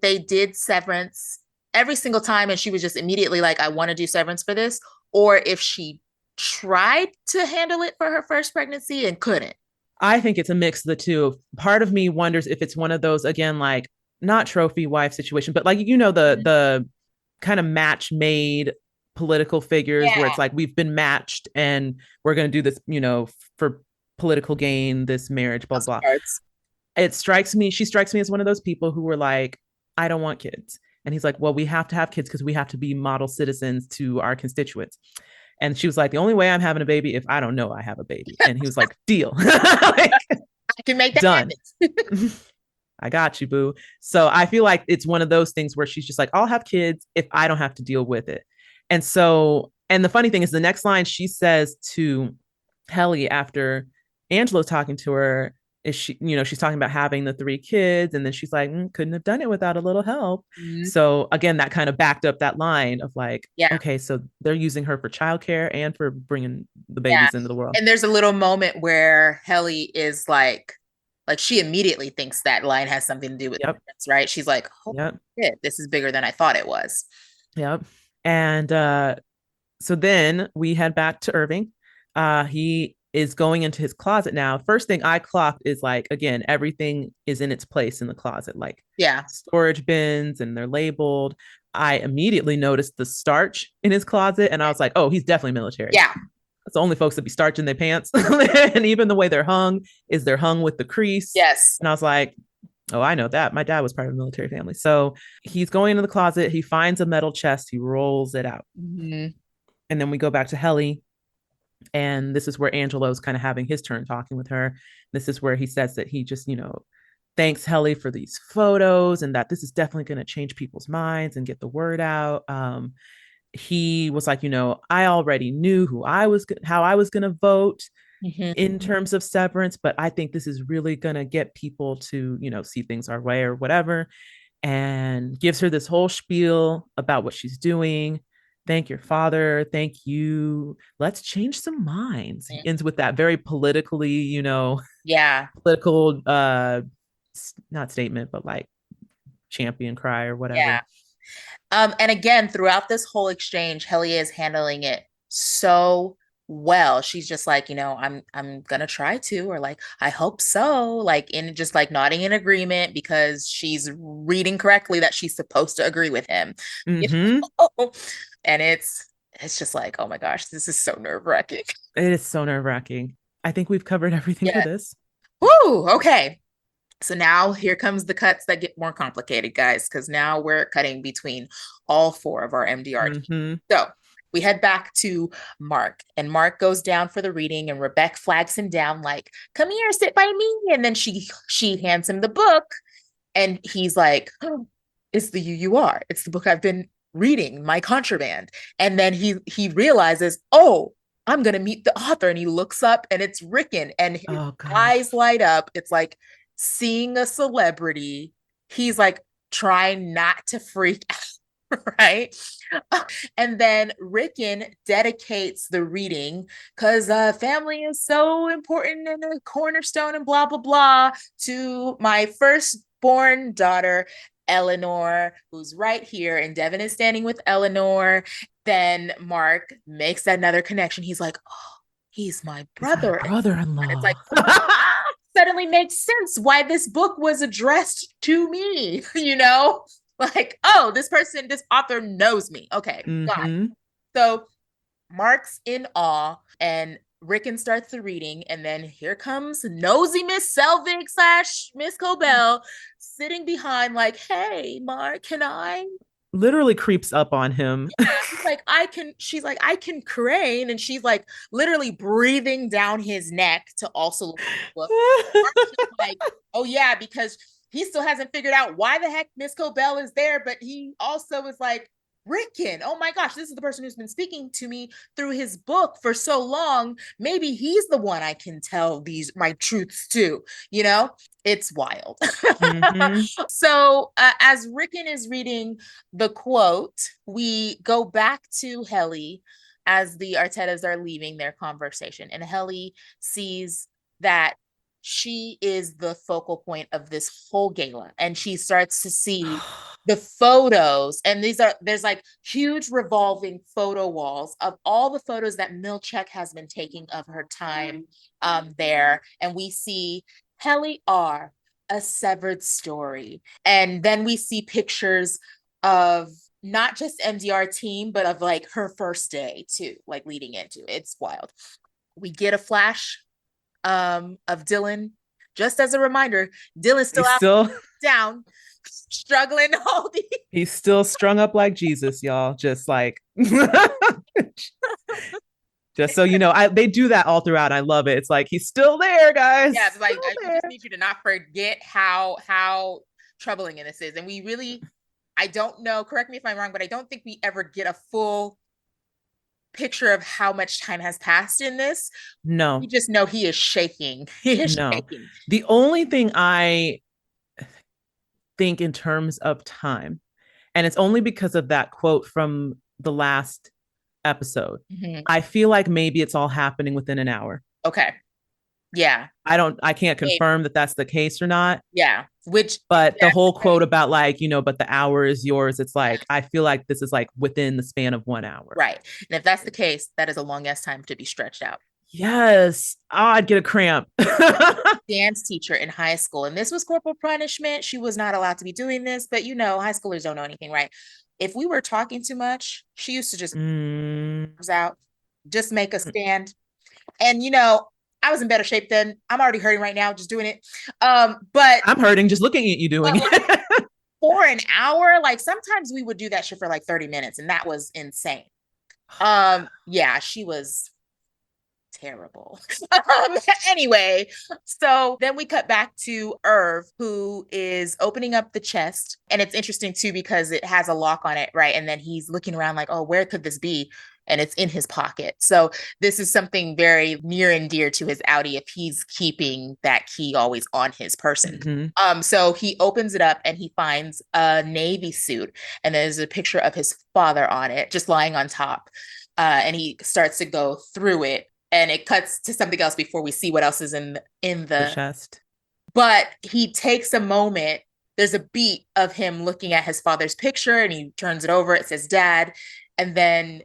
they did Severance every single time and she was just immediately like, I want to do Severance for this, or if she tried to handle it for her first pregnancy and couldn't. I think it's a mix of the two. Part of me wonders if it's one of those again, like not trophy wife situation, but like the kind of match made political figures where it's Yeah. like we've been matched and we're going to do this, for political gain, this marriage, blah House of blah. Cards. She strikes me as one of those people who were like, I don't want kids. And he's like, well, we have to have kids because we have to be model citizens to our constituents. And she was like, the only way I'm having a baby if I don't know I have a baby. And he was like, deal. Like, I can make that done. happen. I got you, boo. So I feel like it's one of those things where she's just like, I'll have kids if I don't have to deal with it. And so, and the funny thing is, the next line she says to Helly after Angela's talking to her is she's talking about having the three kids. And then she's like, couldn't have done it without a little help. Mhm. So again, that kind of backed up that line of like, Yeah, okay, so they're using her for childcare and for bringing the yeah. babies into the world. And there's a little moment where Helly is like she immediately thinks that line has something to do with Yep. this, right? She's like, holy Yep. shit, this is bigger than I thought it was. Yep. And so then we head back to Irving. He is going into his closet now. First thing I clocked is like, again, everything is in its place in the closet, like Yeah. storage bins and they're labeled. I immediately noticed the starch in his closet and I was like, oh, he's definitely military. Yeah. It's the only folks that be starching their pants. And even the way they're hung with the crease. Yes. And I was like, oh, I know that. My dad was part of a military family. So he's going into the closet. He finds a metal chest. He rolls it out. Mhm. And then we go back to Helly. And this is where Angelo's kind of having his turn talking with her. This is where he says that he just, thanks Helly for these photos and that this is definitely going to change people's minds and get the word out. He was like, I already knew how I was going to vote Mhm. in terms of severance, but I think this is really going to get people to, see things our way or whatever. And gives her this whole spiel about what she's doing. Thank your father. Thank you. Let's change some minds. He ends with that very politically, Yeah. political, not statement, but like champion cry or Yeah. whatever. And again, throughout this whole exchange, Helly is handling it so well. She's just like, I'm gonna try to, or like, I hope so, like in just like nodding in agreement because she's reading correctly that she's supposed to agree with him. You Mm-hmm. know? And it's just like, oh my gosh, this is so nerve-wracking. It is so nerve wracking. I think we've covered everything for Yeah. this. Woo, okay. So now here comes the cuts that get more complicated, guys, because now we're cutting between all four of our MDR teams. Mm-hmm. So We head back to Mark, and Mark goes down for the reading, and Rebecca flags him down like, "Come here, sit by me." And then she hands him the book, and he's like, "Oh, it's the UUR. It's the book I've been reading, my contraband." And then he realizes, "Oh, I'm gonna meet the author." And he looks up, and it's Rickon, and his Oh God. eyes light up. It's like seeing a celebrity. He's like trying not to freak out, right? And then Rickon dedicates the reading because family is so important and a cornerstone and blah, blah, blah to my firstborn daughter, Eleanor, who's right here. And Devin is standing with Eleanor. Then Mark makes another connection. He's like, "Oh, he's my He's my brother." And it's brother-in-law. like, suddenly makes sense why this book was addressed to me, you know? Like, oh, this person, this author knows me. Okay, got it. Mm-hmm. So Mark's in awe, and Rickon starts the reading, and then here comes nosy Miss Selvig slash Miss Cobell sitting behind, like, "Hey, Mark, can I?" Literally creeps up on him. He's like, she's like, "I can crane." And she's like literally breathing down his neck to also look at the book. Mark's just like, "Oh yeah," because he still hasn't figured out why the heck Miss Cobell is there, but he also is like, "Rickon, oh my gosh, this is the person who's been speaking to me through his book for so long. Maybe he's the one I can tell these my truths to, you know?" It's wild. Mm-hmm. So as Rickon is reading the quote, we go back to Helly as the Artetas are leaving their conversation, and Helly sees that she is the focal point of this whole gala, and she starts to see the photos, and there's like huge revolving photo walls of all the photos that Milchek has been taking of her time there, and we see Helly R, a severed story, and then we see pictures of not just MDR team, but of like her first day too, like leading into it's wild. We get a flash of Dylan. Just as a reminder, Dylan's still He's out still down, struggling holding. he's still strung up like Jesus, y'all. Just like just so you know, they do that all throughout. I love it. It's like he's still there, guys. Yeah, it's like Still we just there. need you to not forget how troubling this is. And we really, I don't know, correct me if I'm wrong, but I don't think we ever get a full picture of how much time has passed in this. We No, just know he is shaking. He is no. shaking. The only thing I think in terms of time, and it's only because of that quote from the last episode, Mhm. I feel like maybe it's all happening within an hour. Okay. Yeah. I can't Maybe. confirm that that's the case or not. Yeah. Which, But the yeah, whole quote about like, but the hour is yours. It's like, I feel like this is like within the span of 1 hour. right. And if that's the case, that is a long ass time to be stretched out. Yes. Oh, I'd get a cramp. Dance teacher in high school, and this was corporal punishment. She was not allowed to be doing this, but high schoolers don't know anything, right? If we were talking too much, she used to just out, just make a stand. And I was in better shape then. I'm already hurting right now just doing it. But I'm hurting just looking at you doing it. for an hour, like sometimes we would do that shit for like 30 minutes, and that was insane. Yeah, she was terrible. Anyway, so then we cut back to Irv, who is opening up the chest. And it's interesting too, because it has a lock on it, right? And then he's looking around like, oh, where could this be? And it's in his pocket. So this is something very near and dear to his Audi if he's keeping that key always on his person. Mm-hmm. So he opens it up and he finds a Navy suit, and there's a picture of his father on it, just lying on top. And he starts to go through it, and it cuts to something else before we see what else is in The chest. but he takes a moment. There's a beat of him looking at his father's picture, and he turns it over. It says dad. And then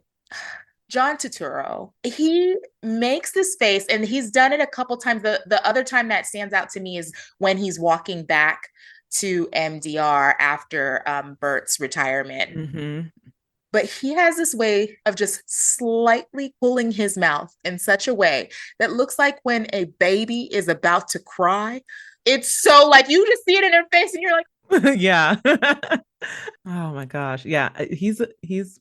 John Turturro, he makes this face, and he's done it a couple times. The other time that stands out to me is when he's walking back to MDR after Bert's retirement. Mm-hmm. But he has this way of just slightly pulling his mouth in such a way that looks like when a baby is about to cry. It's so like you just see it in their face and you're like, Yeah. Oh my gosh. Yeah, he's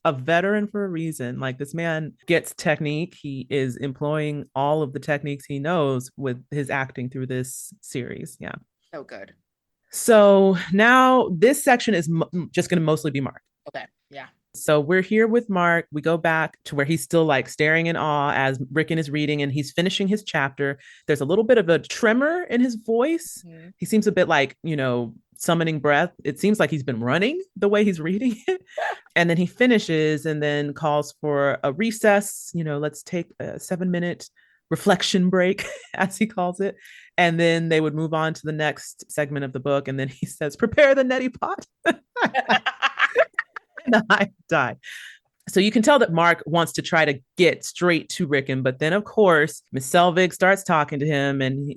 a veteran for a reason. Like this man gets technique. He is employing all of the techniques he knows with his acting through this series. Yeah. So good. So now this section is just going to mostly be Mark. Okay. Yeah. So we're here with Mark. We go back to where he's still like staring in awe as Rickon is reading and he's finishing his chapter. There's a little bit of a tremor in his voice. Mm-hmm. He seems a bit like, summoning breath. It seems like he's been running the way he's reading it. And then he finishes and then calls for a recess. Let's take a 7-minute reflection break, as he calls it. And then they would move on to the next segment of the book. And then he says, prepare the neti pot. And I die. So you can tell that Mark wants to try to get straight to Rickon, but then of course Miss Selvig starts talking to him, and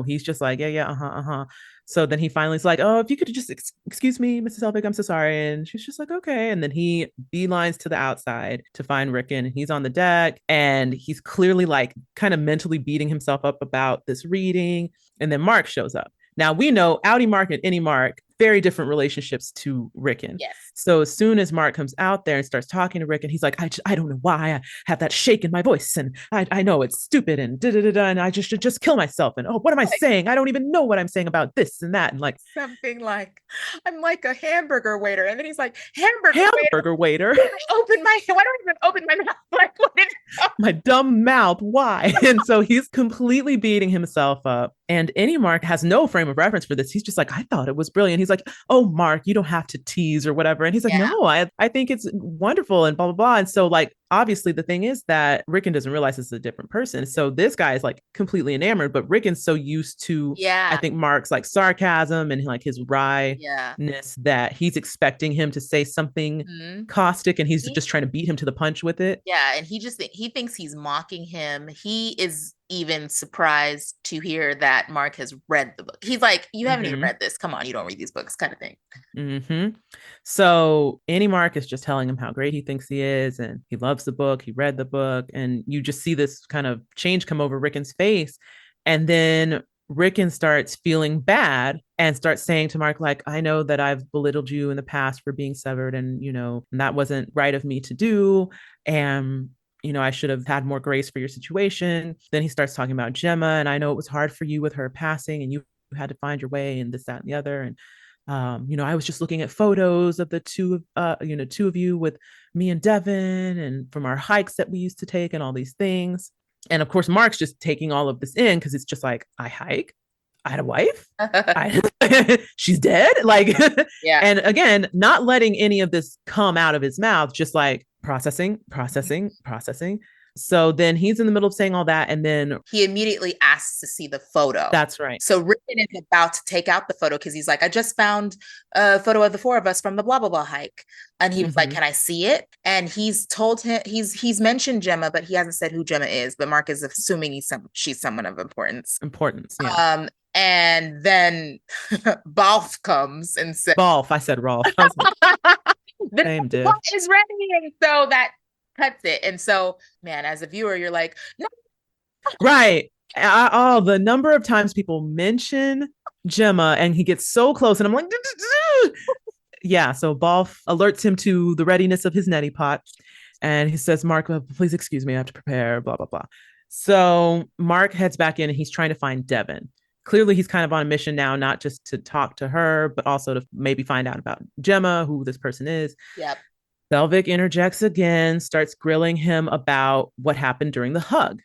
he's just like, yeah, uh-huh. So then he finally is like, oh, if you could just excuse me, Mrs. Selvig, I'm so sorry. And she's just like, okay. And then he beelines to the outside to find Rickon. And he's on the deck, and he's clearly like kind of mentally beating himself up about this reading. And then Mark shows up. Now we know Outie Mark and Innie Mark, very different relationships to Rickon. Yes. So as soon as Mark comes out there and starts talking to Rickon, he's like, I don't know why I have that shake in my voice. And I know it's stupid and da-da-da-da, and I just should just kill myself. And what am I saying? I don't even know what I'm saying about this and that. And like something like, I'm like a hamburger waiter. And then he's like, hamburger waiter. Why don't I even open my mouth? Like, my dumb mouth. Why? And so he's completely beating himself up. And Innie Mark has no frame of reference for this. He's just like, I thought it was brilliant. He's like, oh, Mark, you don't have to tease or whatever. And he's like, no, I think it's wonderful and blah, blah, blah. And so like, obviously the thing is that Rickon doesn't realize it's a different person. So this guy is like completely enamored, but Rickon's so used to, I think, Mark's like sarcasm and like his wryness that he's expecting him to say something caustic, and he's just trying to beat him to the punch with it. Yeah. And he thinks he's mocking him. He is even surprised to hear that Mark has read the book. He's like, you haven't even read this. Come on, you don't read these books, kind of thing. So Innie Mark is just telling him how great he thinks he is, and he loves the book. He read the book, and you just see this kind of change come over Rickon's face. And then Rickon starts feeling bad and starts saying to Mark, like, I know that I've belittled you in the past for being severed, and and that wasn't right of me to do. And I should have had more grace for your situation. Then he starts talking about Gemma, and I know it was hard for you with her passing, and you had to find your way, and this, that, and the other. And I was just looking at photos of the two of you with me and Devin, and from our hikes that we used to take, and all these things. And of course, Mark's just taking all of this in because it's just like, I hike. I had a wife. She's dead. Like, yeah. And again, not letting any of this come out of his mouth, just like processing. So then he's in the middle of saying all that, and then he immediately asks to see the photo. That's right. So Rickon is about to take out the photo because he's like, I just found a photo of the four of us from the blah blah blah hike, and he was like, can I see it? And he's told him he's mentioned Gemma, but he hasn't said who Gemma is. But Mark is assuming she's someone of importance. Yeah. And then Balf comes and says, Balf. I said Rolf. The same diff. Is ready, and so that cuts it. And so, man, as a viewer, you're like, no. Right. The number of times people mention Gemma and he gets so close, and I'm like, yeah. So Balf alerts him to the readiness of his neti pot, and he says, Mark, please excuse me, I have to prepare, blah, blah, blah. So Mark heads back in, and he's trying to find Devin. Clearly, he's kind of on a mission now, not just to talk to her, but also to maybe find out about Gemma, who this person is. Yep. Selvig interjects again, starts grilling him about what happened during the hug.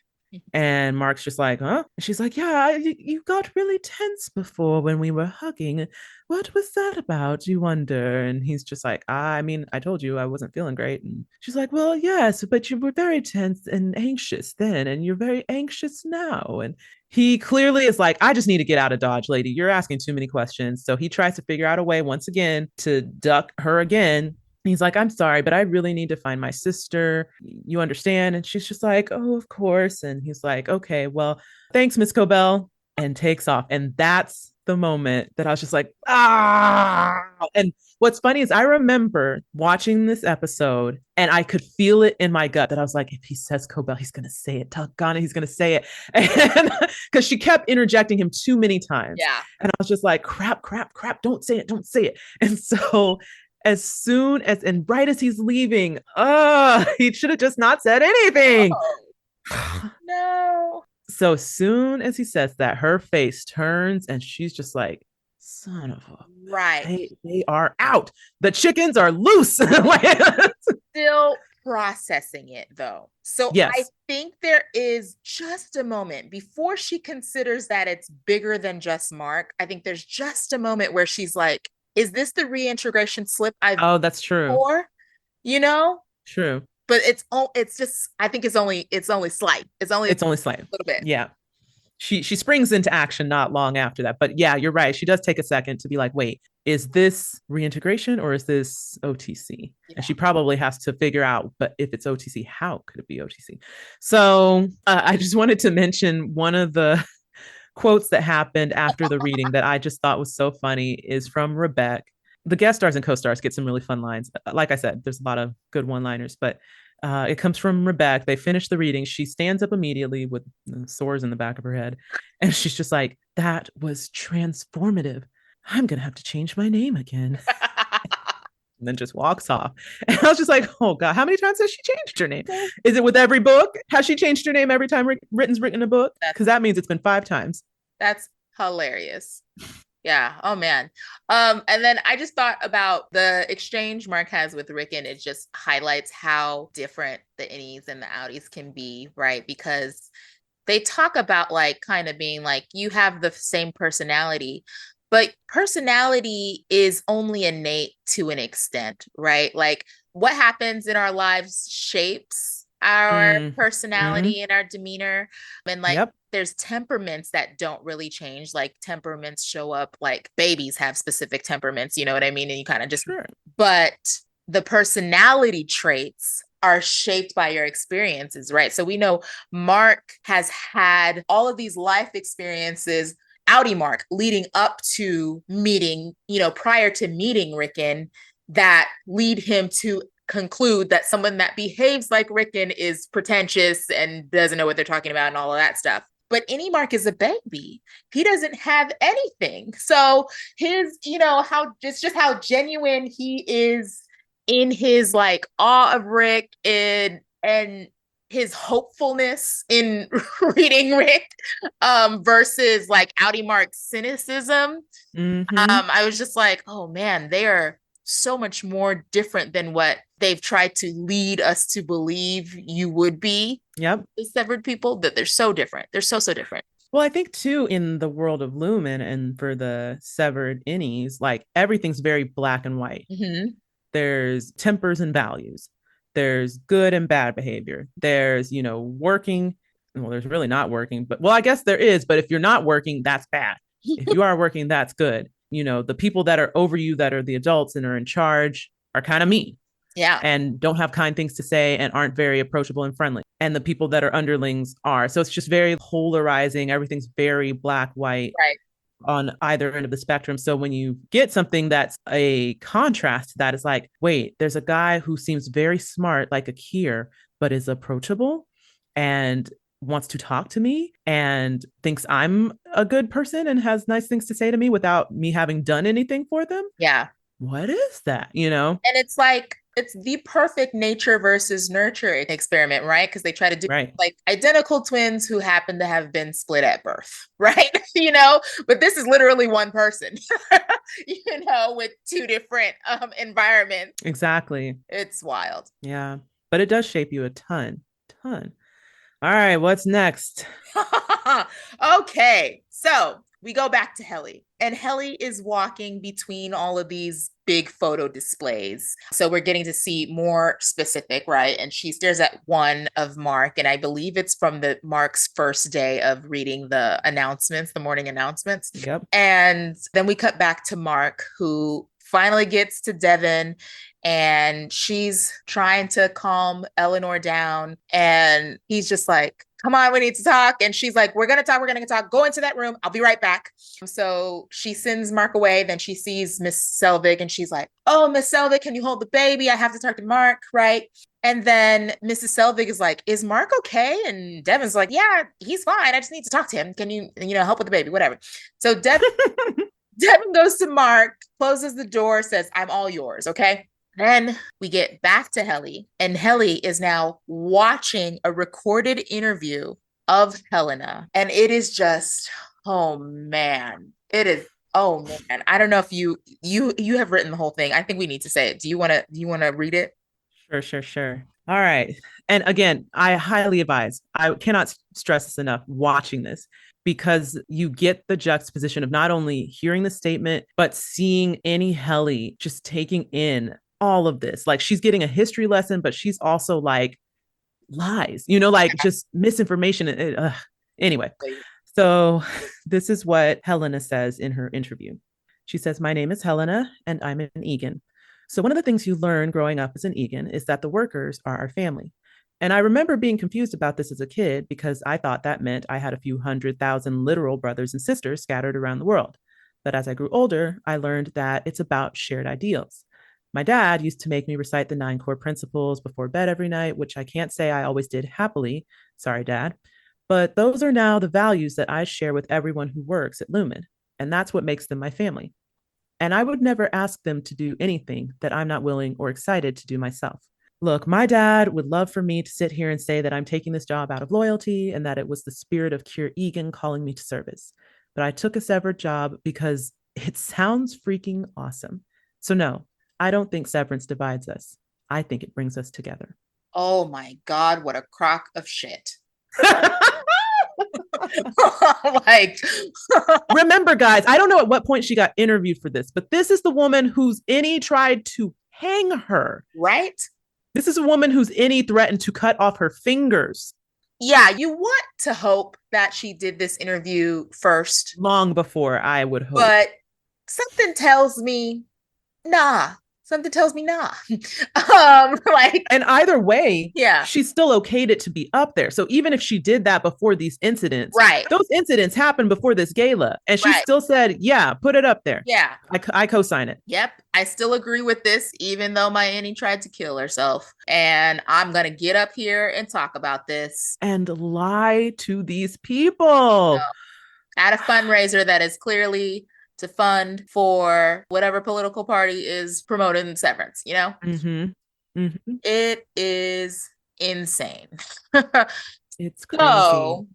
And Mark's just like, huh? And she's like, yeah, you got really tense before when we were hugging. What was that about, you wonder? And he's just like, I mean, I told you I wasn't feeling great. And she's like, well, yes, but you were very tense and anxious then, and you're very anxious now. And he clearly is like, I just need to get out of Dodge, lady. You're asking too many questions. So he tries to figure out a way once again to duck her again. He's like, I'm sorry, but I really need to find my sister. You understand? And she's just like, oh, of course. And he's like, okay, well, thanks, Miss Cobell, and takes off. And that's the moment that I was just like, ah. And what's funny is I remember watching this episode and I could feel it in my gut that I was like, if he says Cobell, he's going to say it. Doggone it, he's going to say it. And because she kept interjecting him too many times. Yeah. And I was just like, crap, crap, crap. Don't say it. Don't say it. And so as soon as, and right as he's leaving, he should have just not said anything. Oh, no. So soon as he says that, her face turns and she's just like, son of a, right. They are out. The chickens are loose. Still processing it though. So yes. I think there is just a moment before she considers that it's bigger than just Mark. I think there's just a moment where she's like, is this the reintegration slip I've that's true. Before? You know? True. But it's just, I think it's only slight. It's only slight. A little bit. Yeah. She springs into action not long after that. But yeah, you're right. She does take a second to be like, wait, is this reintegration or is this OTC? Yeah. And she probably has to figure out, but if it's OTC, how could it be OTC? So I just wanted to mention one of the quotes that happened after the reading that I just thought was so funny is from Rebecca. The guest stars and co-stars get some really fun lines. Like I said, there's a lot of good one-liners, but it comes from Rebecca. They finish the reading. She stands up immediately with sores in the back of her head. And she's just like, that was transformative. I'm going to have to change my name again. And then just walks off. And I was just like, oh God, how many times has she changed her name? Is it with every book? Has she changed her name every time written's written a book? Because that means it's been 5 times. That's hilarious. Yeah. Oh man. And then I just thought about the exchange Mark has with Rickon. It just highlights how different the innies and the outies can be, right? Because they talk about like kind of being like, you have the same personality, but personality is only innate to an extent, right? Like what happens in our lives shapes our personality and our demeanor. And like, there's temperaments that don't really change. Like temperaments show up, like babies have specific temperaments, you know what I mean? And you kind of just, but the personality traits are shaped by your experiences, right? So we know Mark has had all of these life experiences, outie Mark, leading up to meeting, you know, prior to meeting Rickon, that lead him to conclude that someone that behaves like Rickon is pretentious and doesn't know what they're talking about and all of that stuff. But Innie Mark is a baby. He doesn't have anything. So his, you know, how just how genuine he is in his like awe of Rick and his hopefulness in reading Rick versus like outie Mark's cynicism. I was just like, oh man, they are so much more different than what they've tried to lead us to believe you would be. Yep. The severed people, that they're so different. They're so different. Well, I think too, in the world of Lumon and for the severed innies, like everything's very black and white. There's tempers and values. There's good and bad behavior. There's, you know, working. Well, there's really not working, but well, I guess there is. But if you're not working, that's bad. If you are working, that's good. You know, the people that are over you, that are the adults and are in charge, are kind of mean. Yeah. And don't have kind things to say and aren't very approachable and friendly. And the people that are underlings are. So it's just very polarizing. Everything's very black, white. Right. On either end of the spectrum. So when you get something that's a contrast to that, is like, wait, there's a guy who seems very smart, like a Kier, but is approachable and wants to talk to me and thinks I'm a good person and has nice things to say to me without me having done anything for them. Yeah. What is that? You know? And it's like, it's the perfect nature versus nurture experiment, right? Because they try to do like identical twins who happen to have been split at birth, right? You know, but this is literally one person, you know, with 2 different environments. Exactly. It's wild. Yeah. But it does shape you a ton. All right. What's next? Okay. So we go back to Helly, and Helly is walking between all of these big photo displays. So we're getting to see more specific, right? And she stares at one of Mark, and I believe it's from the Mark's first day of reading the announcements, the morning announcements. Yep. And then we cut back to Mark, who finally gets to Devon, and she's trying to calm Eleanor down, and he's just like, come on, we need to talk. And she's like, we're going to talk. Go into that room. I'll be right back. So she sends Mark away. Then she sees Miss Selvig and she's like, oh, Miss Selvig, can you hold the baby? I have to talk to Mark, right? And then Mrs. Selvig is like, is Mark okay? And Devin's like, yeah, he's fine. I just need to talk to him. Can you, help with the baby, whatever. So Devin goes to Mark, closes the door, says, I'm all yours, okay? Then we get back to Helly, and Helly is now watching a recorded interview of Helena. And it is just, oh man. It is, oh man. I don't know if you have written the whole thing. I think we need to say it. Do you wanna read it? Sure. All right. And again, I highly advise, I cannot stress this enough, watching this, because you get the juxtaposition of not only hearing the statement, but seeing Annie Helly just taking in all of this. Like she's getting a history lesson, but she's also like lies, like just misinformation. Anyway, so this is what Helena says in her interview. She says, my name is Helena and I'm an Egan. So one of the things you learn growing up as an Egan is that the workers are our family. And I remember being confused about this as a kid because I thought that meant I had a few 100,000 literal brothers and sisters scattered around the world. But as I grew older, I learned that it's about shared ideals. My dad used to make me recite the 9 core principles before bed every night, which I can't say I always did happily. Sorry, Dad. But those are now the values that I share with everyone who works at Lumon. And that's what makes them my family. And I would never ask them to do anything that I'm not willing or excited to do myself. Look, my dad would love for me to sit here and say that I'm taking this job out of loyalty and that it was the spirit of Kier Egan calling me to service. But I took a severed job because it sounds freaking awesome. So no, I don't think severance divides us. I think it brings us together. Oh my God, what a crock of shit. Like, remember, guys, I don't know at what point she got interviewed for this, but this is the woman whose Innie tried to hang her. Right? This is a woman whose Innie threatened to cut off her fingers. Yeah, you want to hope that she did this interview first. Long before, I would hope. But something tells me, nah. Something tells me nah. And either way, yeah, she's still okayed it to be up there. So even if she did that before these incidents, right, those incidents happened before this gala, and she still said, "Yeah, put it up there." Yeah, I co-sign it. Yep, I still agree with this, even though my Annie tried to kill herself. And I'm gonna get up here and talk about this and lie to these people at a fundraiser that is clearly to fund for whatever political party is promoting severance, Mm-hmm. Mm-hmm. It is insane. It's crazy.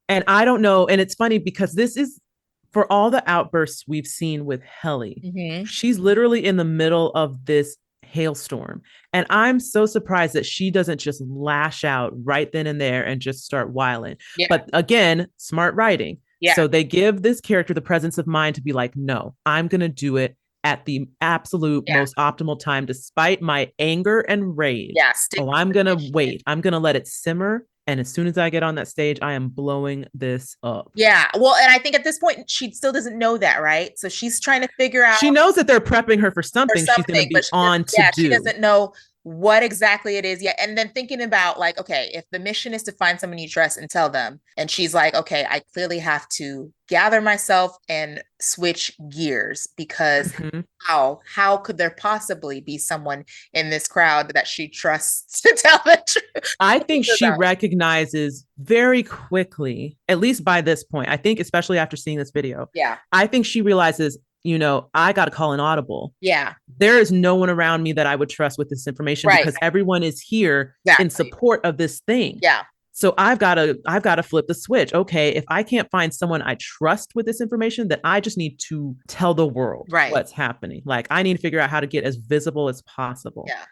And I don't know. And it's funny because this is, for all the outbursts we've seen with Helly, she's literally in the middle of this hailstorm. And I'm so surprised that she doesn't just lash out right then and there and just start wiling. Yeah. But again, smart writing. Yeah. So they give this character the presence of mind to be like, no, I'm going to do it at the absolute most optimal time, despite my anger and rage. Yeah, I'm going to wait. I'm going to let it simmer. And as soon as I get on that stage, I am blowing this up. Yeah. Well, and I think at this point, she still doesn't know that, right? So she's trying to figure out. She knows that they're prepping her for something she's going to be on to do. She doesn't know what exactly it is yet. And then thinking about like, okay, if the mission is to find someone you trust and tell them, and she's like, okay, I clearly have to gather myself and switch gears because how could there possibly be someone in this crowd that she trusts to tell the truth? I think she recognizes very quickly, at least by this point, I think especially after seeing this video, I think she realizes, I got to call an audible. Yeah. There is no one around me that I would trust with this information because everyone is here in support of this thing. Yeah. So I've got to flip the switch. Okay, if I can't find someone I trust with this information, then I just need to tell the world what's happening. Like I need to figure out how to get as visible as possible. Yeah.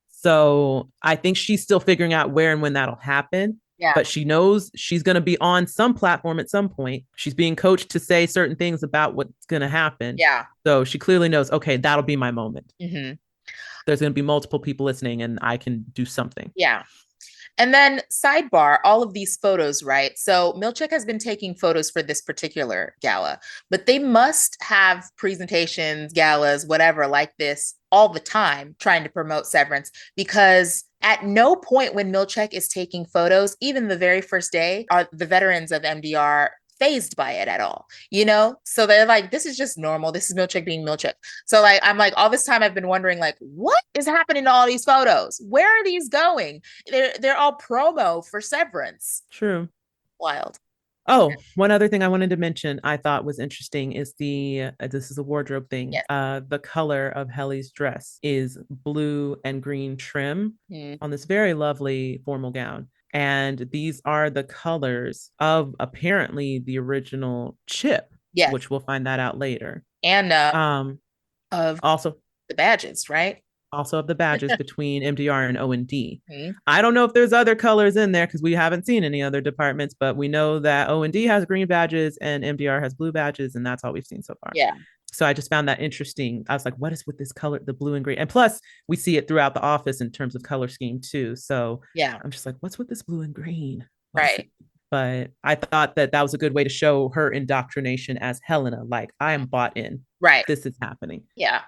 So I think she's still figuring out where and when that'll happen. Yeah. But she knows she's going to be on some platform at some point. She's being coached to say certain things about what's going to happen. Yeah. So she clearly knows, okay, that'll be my moment. Mm-hmm. There's going to be multiple people listening and I can do something. Yeah. And then sidebar, all of these photos, right? So Milchick has been taking photos for this particular gala, but they must have presentations, galas, whatever like this all the time trying to promote severance because At no point when Milchek is taking photos, even the very first day, are the veterans of MDR phased by it at all, you know? So they're like, this is just normal. This is Milchek being Milchek. So like, I'm like, all this time I've been wondering, like, what is happening to all these photos? Where are these going? They're all promo for Severance. True. Wild. Oh, one other thing I wanted to mention I thought was interesting is this is a wardrobe thing. Yes. The color of Helly's dress is blue and green trim Mm-hmm. on this very lovely formal gown. And these are the colors of apparently the original chip, Yes. which we'll find that out later. And Um, of also, the badges, right? also of the badges between MDR and O&D. Mm-hmm. I don't know if there's other colors in there because we haven't seen any other departments, but we know that O&D has green badges and MDR has blue badges, and that's all we've seen so far. Yeah. So I just found that interesting. I was like, what is with this color, the blue and green? And plus, we see it throughout the office in terms of color scheme too. So yeah, I'm just like, what's with this blue and green? right. But I thought that was a good way to show her indoctrination as Helena. Like, I am bought in. Right. This is happening. Yeah.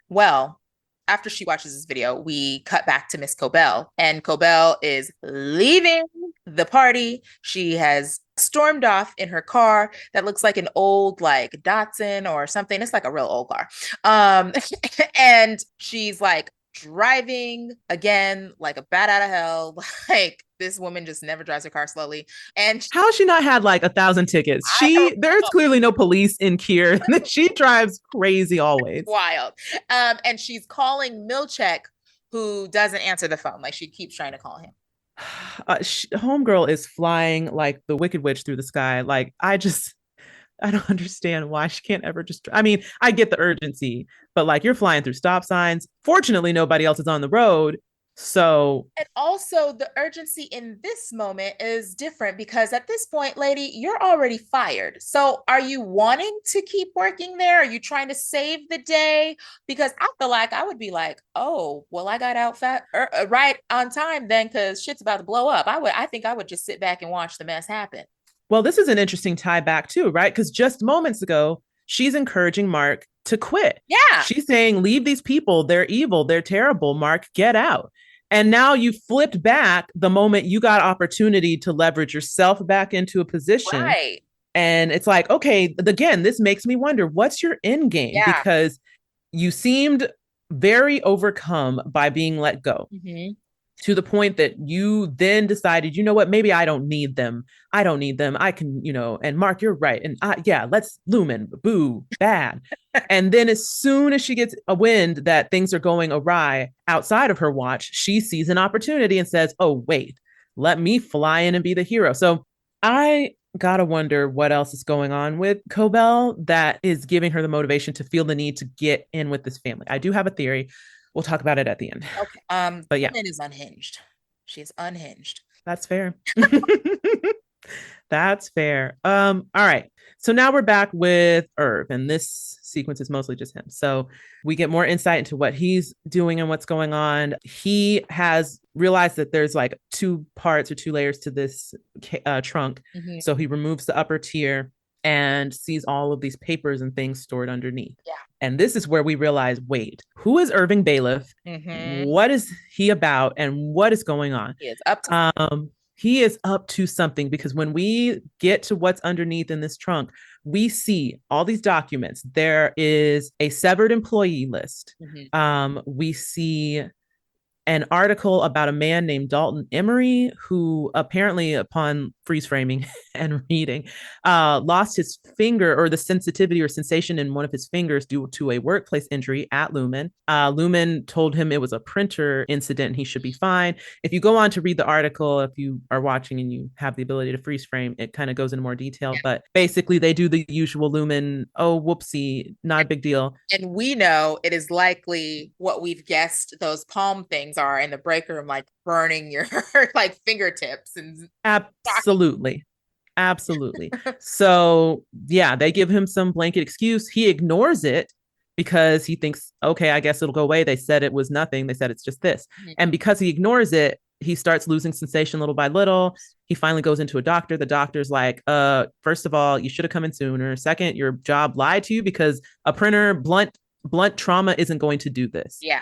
Well, after she watches this video, we cut back to Miss Cobell, and Cobell is leaving the party. She has stormed off in her car that looks like an old like Datsun or something. It's like a real old car. And she's like driving again like a bat out of hell. Like this woman just never drives her car slowly. And how has she not had like 1,000 tickets? There's clearly no police in Kier. She drives crazy always. Wild. And she's calling Milchek, who doesn't answer the phone. Like she keeps trying to call him. Homegirl is flying like the Wicked Witch through the sky. Like I don't understand why she can't ever just. I mean, I get the urgency, but like you're flying through stop signs. Fortunately, nobody else is on the road. So, and also the urgency in this moment is different because at this point, lady, you're already fired. So are you wanting to keep working there? Are you trying to save the day? Because I feel like I would be like, oh, well, I got out right on time then because shit's about to blow up. I think I would just sit back and watch the mess happen. Well, this is an interesting tie back too, right? Because just moments ago, she's encouraging Mark to quit. Yeah. She's saying, leave these people. They're evil. They're terrible. Mark, get out. And now you flipped back the moment you got opportunity to leverage yourself back into a position. Right. And it's like, okay, again, this makes me wonder, what's your end game? Yeah. Because you seemed very overcome by being let go. Mm-hmm. To the point that you then decided, you know what, maybe I don't need them. I don't need them. I can, and Mark, you're right. And yeah, let's Lumon, boo, bad. And then as soon as she gets a wind that things are going awry outside of her watch, she sees an opportunity and says, oh, wait, let me fly in and be the hero. So I gotta wonder what else is going on with Cobell that is giving her the motivation to feel the need to get in with this family. I do have a theory. We'll talk about it at the end. Okay. But yeah, Lumon is unhinged. She's unhinged. That's fair. That's fair. All right. So now we're back with Irv, and this sequence is mostly just him. So we get more insight into what he's doing and what's going on. He has realized that there's like 2 parts or 2 layers to this trunk. Mm-hmm. So he removes the upper tier and sees all of these papers and things stored underneath. Yeah. And this is where we realize, wait, who is Irving Bailiff? Mm-hmm. What is he about? And what is going on? He is up to something because when we get to what's underneath in this trunk, we see all these documents. There is a severed employee list. Mm-hmm. We see an article about a man named Dalton Emery, who apparently upon freeze framing and reading, lost his finger or the sensitivity or sensation in one of his fingers due to a workplace injury at Lumon. Lumon told him it was a printer incident and he should be fine. If you go on to read the article, if you are watching and you have the ability to freeze frame, it kind of goes into more detail. But basically they do the usual Lumon, oh, whoopsie, not a big deal. And we know it is likely what we've guessed those palm things are in the break room, like burning your like fingertips. And absolutely. So yeah, they give him some blanket excuse. He ignores it because he thinks, okay, I guess it'll go away. They said it was nothing. They said it's just this. Mm-hmm. And because he ignores it, he starts losing sensation little by little. He finally goes into a doctor. The doctor's like, first of all, you should have come in sooner. Second, your job lied to you because a printer, blunt trauma isn't going to do this. Yeah.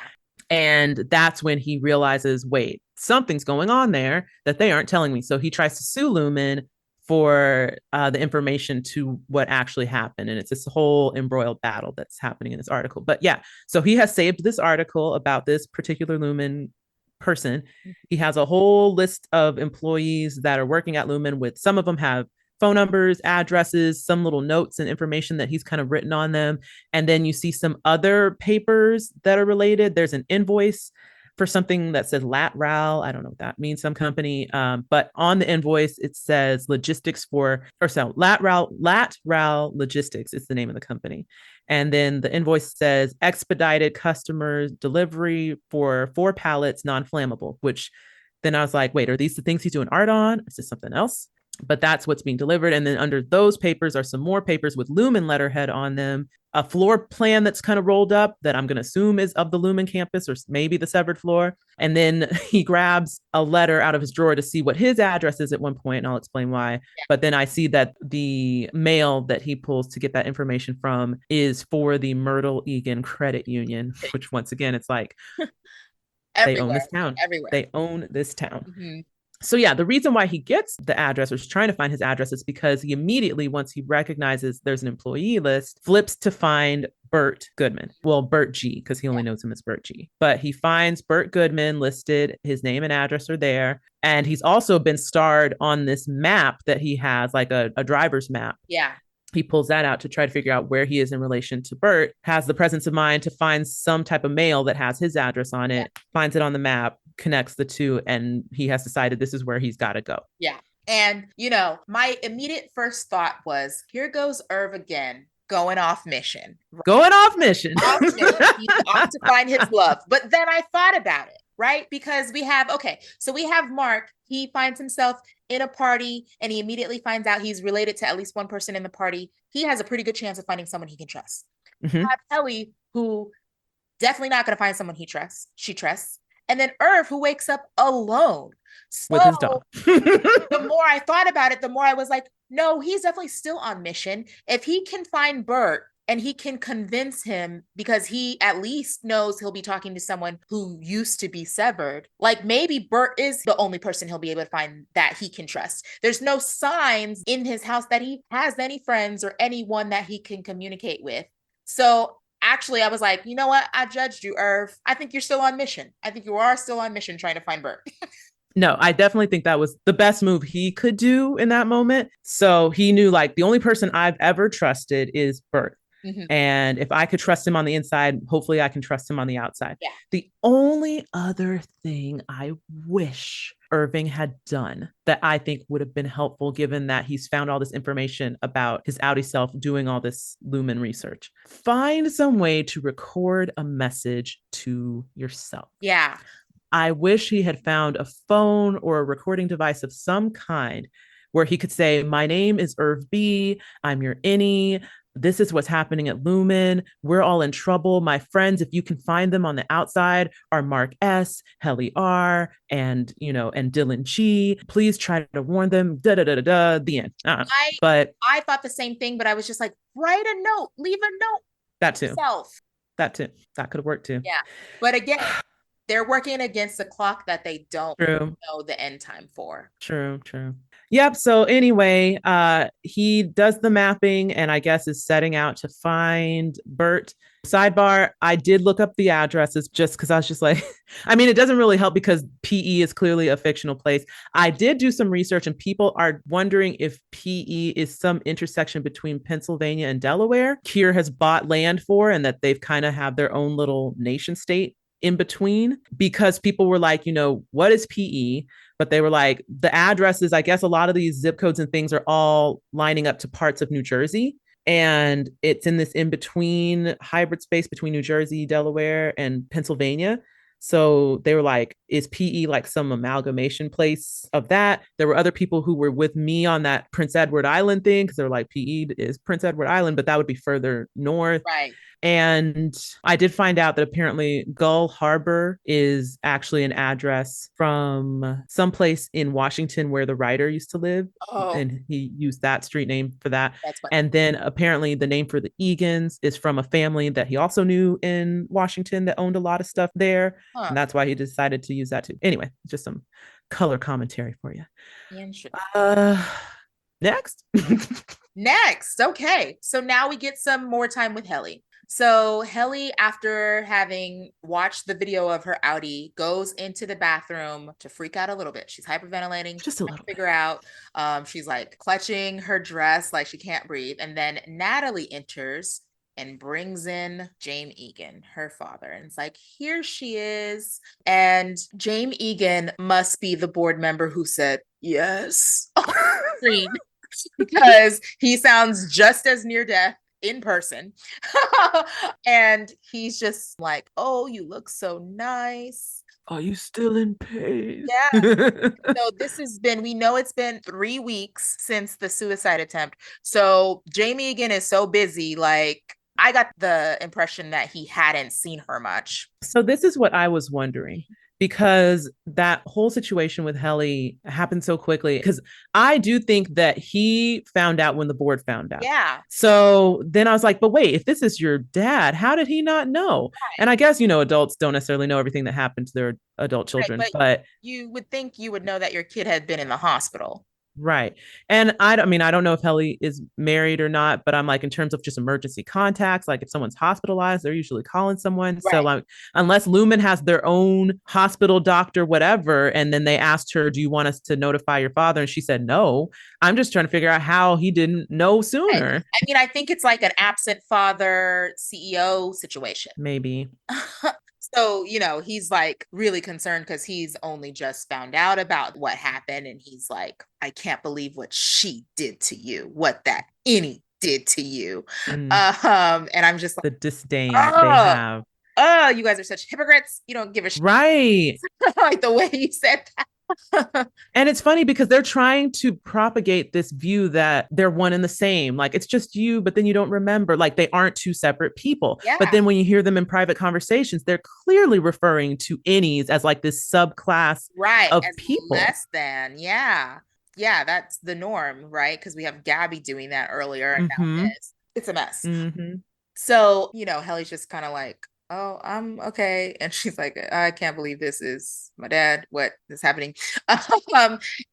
And that's when he realizes, wait, something's going on there that they aren't telling me. So he tries to sue Lumen for the information to what actually happened. And it's this whole embroiled battle that's happening in this article. But yeah, so he has saved this article about this particular Lumen person. He has a whole list of employees that are working at Lumen, with some of them have phone numbers, addresses, some little notes and information that he's kind of written on them. And then you see some other papers that are related. There's an invoice for something that says LatRal. I don't know what that means, some company. But on the invoice, it says logistics for, or so LatRal Logistics is the name of the company. And then the invoice says expedited customer delivery for 4 pallets, non-flammable, which then I was like, wait, are these the things he's doing art on? Is this something else? But that's what's being delivered. And then under those papers are some more papers with Lumen letterhead on them, a floor plan that's kind of rolled up that I'm going to assume is of the Lumen campus or maybe the severed floor. And then he grabs a letter out of his drawer to see what his address is at one point, and I'll explain why. But then I see that the mail that he pulls to get that information from is for the Myrtle Egan Credit Union, which once again, it's like, they own this town. Everywhere. They own this town. Mm-hmm. So yeah, the reason why he gets the address or is trying to find his address is because he immediately, once he recognizes there's an employee list, flips to find Bert Goodman. Well, Bert G, because he only knows him as Bert G. But he finds Bert Goodman listed, his name and address are there. And he's also been starred on this map that he has, like a driver's map. Yeah. He pulls that out to try to figure out where he is in relation to Bert, has the presence of mind to find some type of mail that has his address on it, finds it on the map, connects the two, and he has decided this is where he's got to go. Yeah. And, you know, my immediate first thought was, here goes Irv again, going off mission. Going off mission. He's off to find his love. But then I thought about it, right? Because we have Mark. He finds himself in a party and he immediately finds out he's related to at least one person in the party. He has a pretty good chance of finding someone he can trust. Mm-hmm. We have Helly, who definitely not going to find someone she trusts. And then Irv, who wakes up alone. So, with his dog. The more I thought about it, the more I was like, no, he's definitely still on mission. If he can find Bert and he can convince him, because he at least knows he'll be talking to someone who used to be severed, like maybe Bert is the only person he'll be able to find that he can trust. There's no signs in his house that he has any friends or anyone that he can communicate with. So actually, I was like, you know what? I judged you, Irv. I think you're still on mission. I think you are still on mission trying to find Bert. No, I definitely think that was the best move he could do in that moment. So he knew, like, the only person I've ever trusted is Bert. Mm-hmm. And if I could trust him on the inside, hopefully I can trust him on the outside. Yeah. The only other thing I wish Irving had done that I think would have been helpful, given that he's found all this information about his outie self doing all this Lumen research, find some way to record a message to yourself. Yeah. I wish he had found a phone or a recording device of some kind where he could say, my name is Irv B. I'm your Innie. This is what's happening at Lumen. We're all in trouble. My friends, if you can find them on the outside, are Mark S, Helly R, and Dylan G. Please try to warn them. The end. But I thought the same thing, but I was just like, write a note, leave a note. That too. That could have worked too. Yeah. But again, they're working against the clock that they don't know the end time for. True. Yep. So anyway, he does the mapping and I guess is setting out to find Bert. Sidebar, I did look up the addresses just because I was just like, I mean, it doesn't really help because PE is clearly a fictional place. I did do some research and people are wondering if PE is some intersection between Pennsylvania and Delaware. Kier has bought land for, and that they've kind of have their own little nation state in between, because people were like, what is PE? But they were like, the addresses, I guess a lot of these zip codes and things are all lining up to parts of New Jersey. And it's in this in-between hybrid space between New Jersey, Delaware, and Pennsylvania. So they were like, is PE like some amalgamation place of that? There were other people who were with me on that Prince Edward Island thing because they're like, PE is Prince Edward Island, but that would be further north. Right. And I did find out that apparently Gull Harbor is actually an address from someplace in Washington where the writer used to live. Oh, And he used that street name for that. that's funny. And then apparently the name for the Egans is from a family that he also knew in Washington that owned a lot of stuff there. Huh. And that's why he decided to use that too. Anyway, just some color commentary for you. Interesting. Next. Next. Okay. So now we get some more time with Helly. So Helly, after having watched the video of her outie, goes into the bathroom to freak out a little bit. She's hyperventilating, Just a little figure out. She's like clutching her dress like she can't breathe. And then Natalie enters and brings in James Egan, her father. And it's like, here she is. And James Egan must be the board member who said yes on screen because he sounds just as near death in person. And he's just like, oh, you look so nice. Are you still in pain? Yeah. So this has been, we know it's been 3 weeks since the suicide attempt. So James Egan is so busy. Like, I got the impression that he hadn't seen her much. So this is what I was wondering because that whole situation with Helly happened so quickly. Because I do think that he found out when the board found out. Yeah. So then I was like, but wait, if this is your dad, how did he not know? Right. And I guess, adults don't necessarily know everything that happened to their adult children, Right, but you would think you would know that your kid had been in the hospital. right. And I don't know if Helly is married or not, but I'm like, in terms of just emergency contacts, like if someone's hospitalized, they're usually calling someone. Right. So like, unless Lumon has their own hospital doctor, whatever, and then they asked her, do you want us to notify your father? And she said, no. I'm just trying to figure out how he didn't know sooner. Right. I mean, I think it's like an absent father CEO situation. Maybe. So, he's like really concerned because he's only just found out about what happened. And he's like, I can't believe what she did to you, what that Innie did to you. And I'm just like, the disdain they have. Oh, you guys are such hypocrites. You don't give a shit. Right. Like the way you said that. And it's funny because they're trying to propagate this view that they're one and the same. Like it's just you, but then you don't remember. Like they aren't two separate people. Yeah. But then when you hear them in private conversations, they're clearly referring to Innies as like this subclass of as people. Less than, yeah. Yeah, that's the norm, right? Because we have Gabby doing that earlier, and now it's a mess. So, Helly's just kind of like, oh, I'm okay. And she's like, I can't believe this is my dad. What is happening?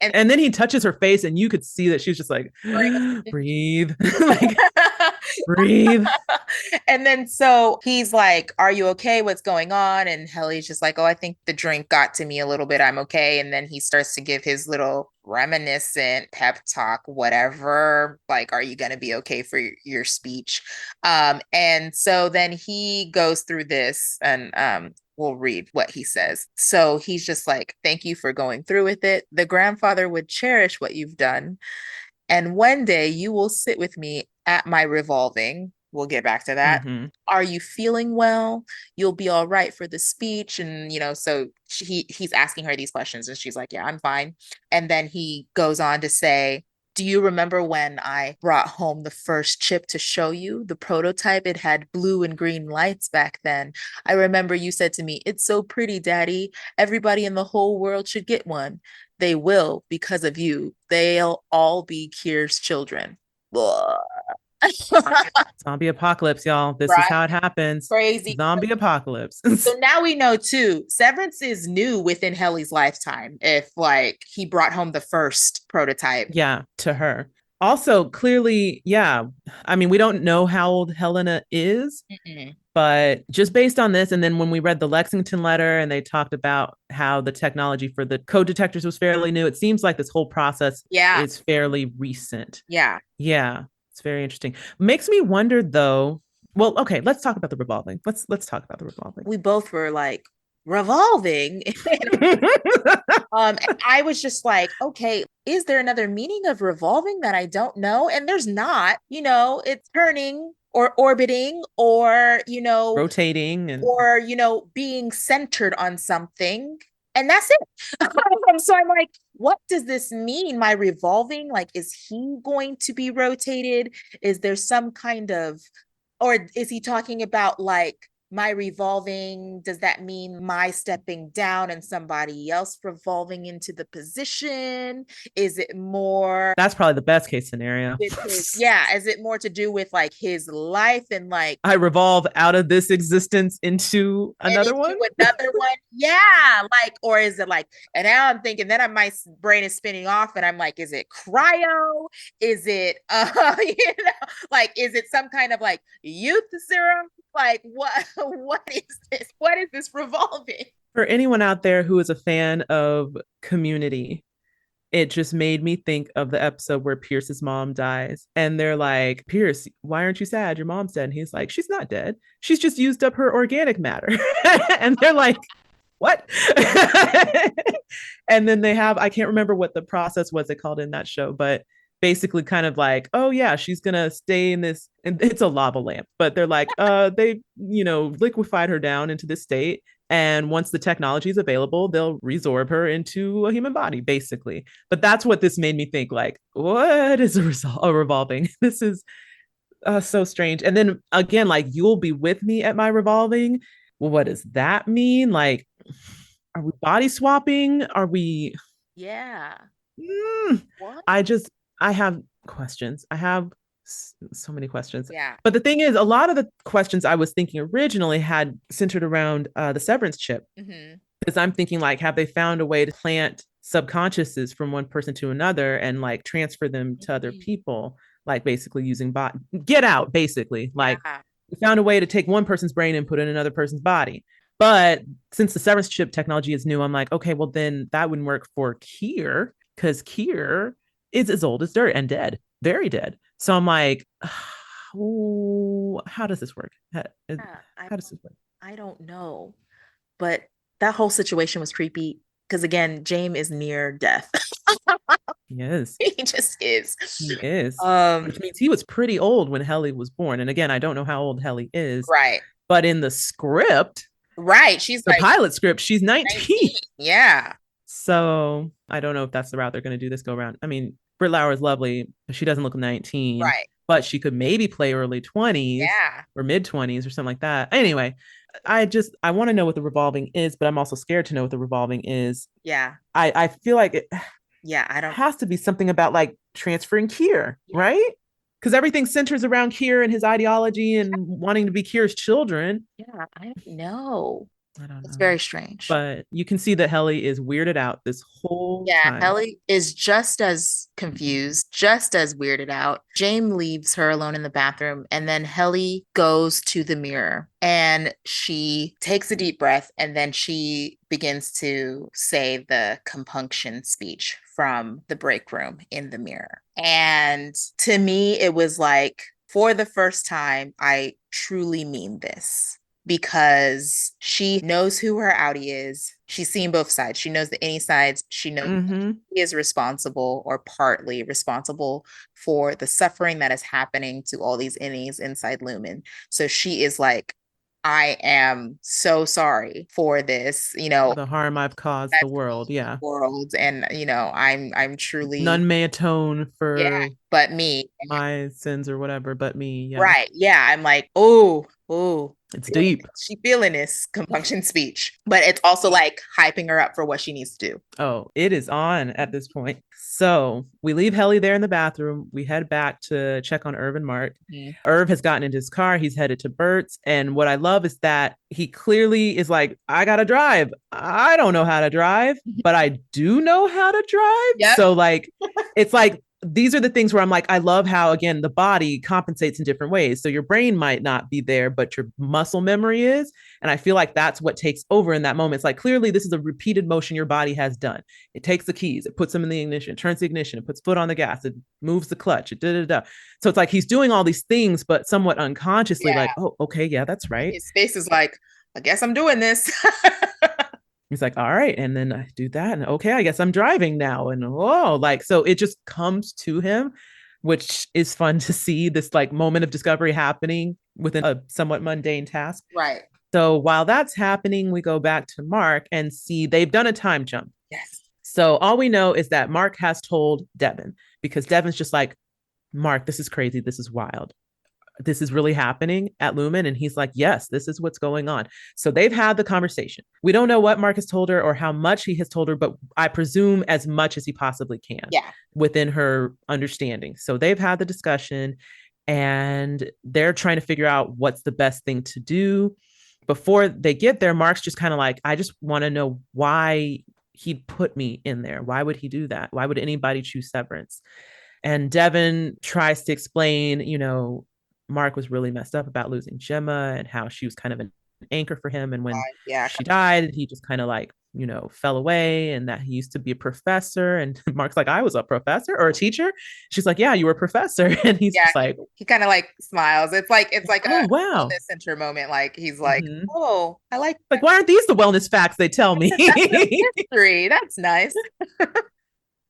And then he touches her face and you could see that she's just like, breathe. Like, breathe. And then so he's like, are you okay? What's going on? And Helly's just like, oh, I think the drink got to me a little bit. I'm okay. And then he starts to give his little reminiscent pep talk, whatever. Like, are you going to be okay for your speech? And so then he goes through this and we'll read what he says. So he's just like, thank you for going through with it. The grandfather would cherish what you've done. And one day you will sit with me at my revolving. We'll get back to that. Are you feeling well? You'll be all right for the speech. And, so he's asking her these questions and she's like, yeah, I'm fine. And then he goes on to say, do you remember when I brought home the first chip to show you? The prototype, it had blue and green lights back then. I remember you said to me, it's so pretty, Daddy. Everybody in the whole world should get one. They will because of you. They'll all be Kier's children. Zombie apocalypse, y'all. This is how it happens. Crazy. Zombie apocalypse. So now we know too, Severance is new within Helly's lifetime. If like he brought home the first prototype. Yeah, to her. Also, clearly, yeah. I mean, we don't know how old Helena is, but just based on this, and then when we read the Lexington letter and they talked about how the technology for the code detectors was fairly new, it seems like this whole process is fairly recent. Yeah. Yeah. It's very interesting. Makes me wonder though. Well, okay, let's talk about the revolving. Let's talk about the revolving. We both were like, revolving. And I was just like, okay, is there another meaning of revolving that I don't know? And there's not, it's turning or orbiting or, rotating and or, being centered on something. and that's it. So I'm like, what does this mean? My revolving, like, is he going to be rotated? Is there some kind of, or is he talking about like my revolving? Does that mean my stepping down and somebody else revolving into the position? Is it more That's probably the best case scenario. with his, yeah, is it more to do with like his life and like I revolve out of this existence into and another into one. another one? Yeah, like, or is it like, and now I'm thinking, then my brain is spinning off, and I'm like, is it cryo? Is it like, is it some kind of like youth serum? Like, what is this? What is this revolving? For anyone out there who is a fan of Community, it just made me think of the episode where Pierce's mom dies. And they're like, Pierce, why aren't you sad? Your mom's dead. And he's like, she's not dead. She's just used up her organic matter. And they're like, what? And then they have, I can't remember what the process was they called in that show, but basically kind of like, oh yeah, she's gonna stay in this, and it's a lava lamp, but they're like, they, liquefied her down into this state. And once the technology is available, they'll resorb her into a human body, basically. But that's what this made me think, like, what is a revolving? This is so strange. And then again, like, you'll be with me at my revolving. Well, what does that mean? Like, are we body swapping? Are we? Yeah. Mm, What? I just, I have questions. I have so many questions. Yeah. But the thing is, a lot of the questions I was thinking originally had centered around the severance chip. Mm-hmm. Because I'm thinking, like, have they found a way to plant subconsciouses from one person to another and like transfer them to other people, like basically using get out, basically. Like, Yeah. we found a way to take one person's brain and put it in another person's body. But since the severance chip technology is new, I'm like, okay, well, then that wouldn't work for Kier, because Kier is as old as dirt and dead, very dead. So I'm like, oh, how does this work? Yeah. How does this work? I don't know. But that whole situation was creepy because again, James is near death. He is. He just is. He is. Um, Which means he was pretty old when Helly was born. And again, I don't know how old Helly is, right. but in the script, Right. She's the like pilot script, she's 19. 19. Yeah. So I don't know if that's the route they're going to do this go around. I mean, Britt Lauer is lovely, but she doesn't look 19. Right. But she could maybe play early 20s Yeah. or mid 20s or something like that. Anyway, I want to know what the revolving is, but I'm also scared to know what the revolving is. Yeah. I feel like it Yeah. I don't. has to be something about like transferring Kier, Yeah. right? Because everything centers around Kier and his ideology and wanting to be Kier's children. Yeah. I don't know. I don't It's know. very strange. But you can see that Helly is weirded out this whole Yeah, time. Ellie is just as confused, just as weirded out. James leaves her alone in the bathroom, and then Helly goes to the mirror and she takes a deep breath, and then she begins to say the compunction speech from the break room in the mirror. And to me, it was like, for the first time, I truly mean this because she knows who her outie is. She's seen both sides. She knows the Innie sides. She knows he is responsible or partly responsible for the suffering that is happening to all these Innies inside Lumon. So she is like, I am so sorry for this, The harm I've caused the world. Yeah. world. And I'm truly, None may atone yeah, for but me. my sins or whatever, but me. Yeah. Right. Yeah. I'm like, oh, It's deep. she feeling this compunction speech, but it's also like hyping her up for what she needs to do. Oh, it is on at this point. So we leave Helly there in the bathroom. We head back to check on Irv and Mark. Irv has gotten into his car. He's headed to Bert's. And what I love is that he clearly is like, I got to drive. I don't know how to drive, but I do know how to drive. Yep. So like, it's like, these are the things where I'm like, I love how, again, the body compensates in different ways. So your brain might not be there, but your muscle memory is. And I feel like that's what takes over in that moment. It's like, clearly, this is a repeated motion your body has done. It takes the keys, it puts them in the ignition, turns the ignition, it puts foot on the gas, it moves the clutch, it da. So it's like he's doing all these things, but somewhat unconsciously, like, oh, okay, yeah, that's right. His face is like, I guess I'm doing this. He's like, all right. And then I do that. And okay, I guess I'm driving now. And oh, like, so it just comes to him. which is fun to see this like moment of discovery happening within a somewhat mundane task. Right. So while that's happening, we go back to Mark and see they've done a time jump. Yes. So all we know is that Mark has told Devin because Devin's just like, Mark, this is crazy. This is wild. This is really happening at Lumon. And he's like, yes, this is what's going on. So they've had the conversation. We don't know what Mark has told her or how much he has told her, but I presume as much as he possibly can Yeah. within her understanding. So they've had the discussion and they're trying to figure out what's the best thing to do. Before they get there, Mark's just kind of like, I just want to know why he'd put me in there. Why would he do that? Why would anybody choose Severance? And Devin tries to explain, Mark was really messed up about losing Gemma and how she was kind of an anchor for him. And when Yeah. she died, he just kind of like, fell away and that he used to be a professor. And Mark's like, I was a professor or a teacher. She's like, yeah, you were a professor. And he's just like, he kind of like smiles. It's like oh, a wow. wellness center moment. Like he's like, oh, I like why aren't these the wellness facts they tell me? history. That's nice.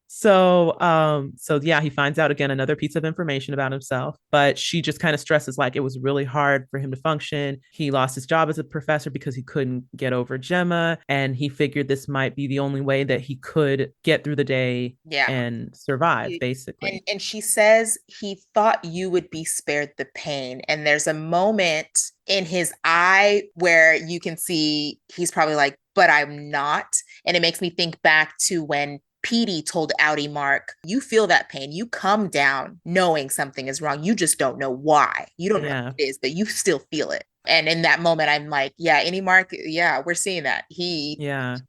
So yeah, he finds out again another piece of information about himself, but she just kind of stresses like it was really hard for him to function. He lost his job as a professor because he couldn't get over Gemma, and he figured this might be the only way that he could get through the day and survive, basically. And she says he thought you would be spared the pain. And there's a moment in his eye where you can see he's probably like, but I'm not. And it makes me think back to when Petey told Outie Mark, you feel that pain. You come down knowing something is wrong. You just don't know why. You don't know what it is, but you still feel it. And in that moment, I'm like, yeah, Innie Mark, yeah, we're seeing that. He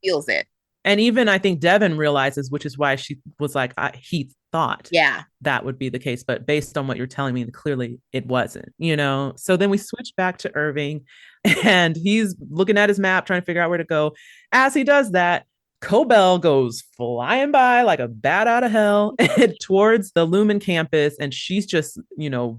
feels it. And even I think Devin realizes, which is why she was like, he thought that would be the case. But based on what you're telling me, clearly it wasn't, So then we switch back to Irving and he's looking at his map, trying to figure out where to go. As he does that, Cobell goes flying by like a bat out of hell towards the Lumon campus, and she's just,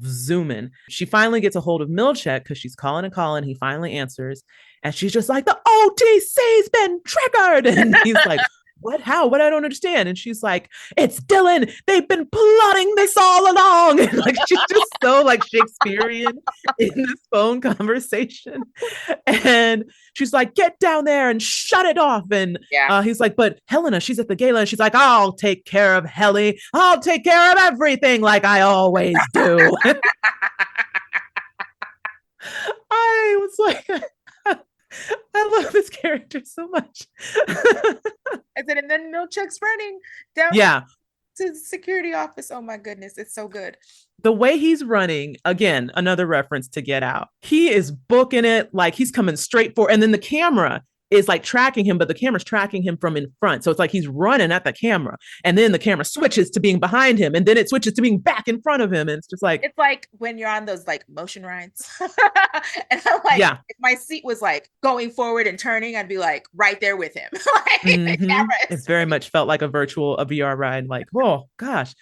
zooming. She finally gets a hold of Milchek because she's calling and calling. He finally answers, and she's just like, the OTC's been triggered. And he's like, what? How? What? I don't understand. And she's like, it's Dylan. They've been plotting this all along. And like she's just so like Shakespearean in this phone conversation. And she's like, get down there and shut it off. And he's like, but Helena, she's at the gala. And she's like, I'll take care of Helly. I'll take care of everything like I always do. I was like, I love this character so much. I said, and then Milchek's running down to the security office. Oh my goodness, it's so good. The way he's running, again, another reference to Get Out. He is booking it like he's coming straight for, and then the camera is like tracking him, but the camera's tracking him from in front. So it's like he's running at the camera, and then the camera switches to being behind him, and then it switches to being back in front of him. And it's just like, it's like when you're on those like motion rides. And I'm like, if my seat was like going forward and turning, I'd be like right there with him. It very much felt like a VR ride. Like, oh gosh,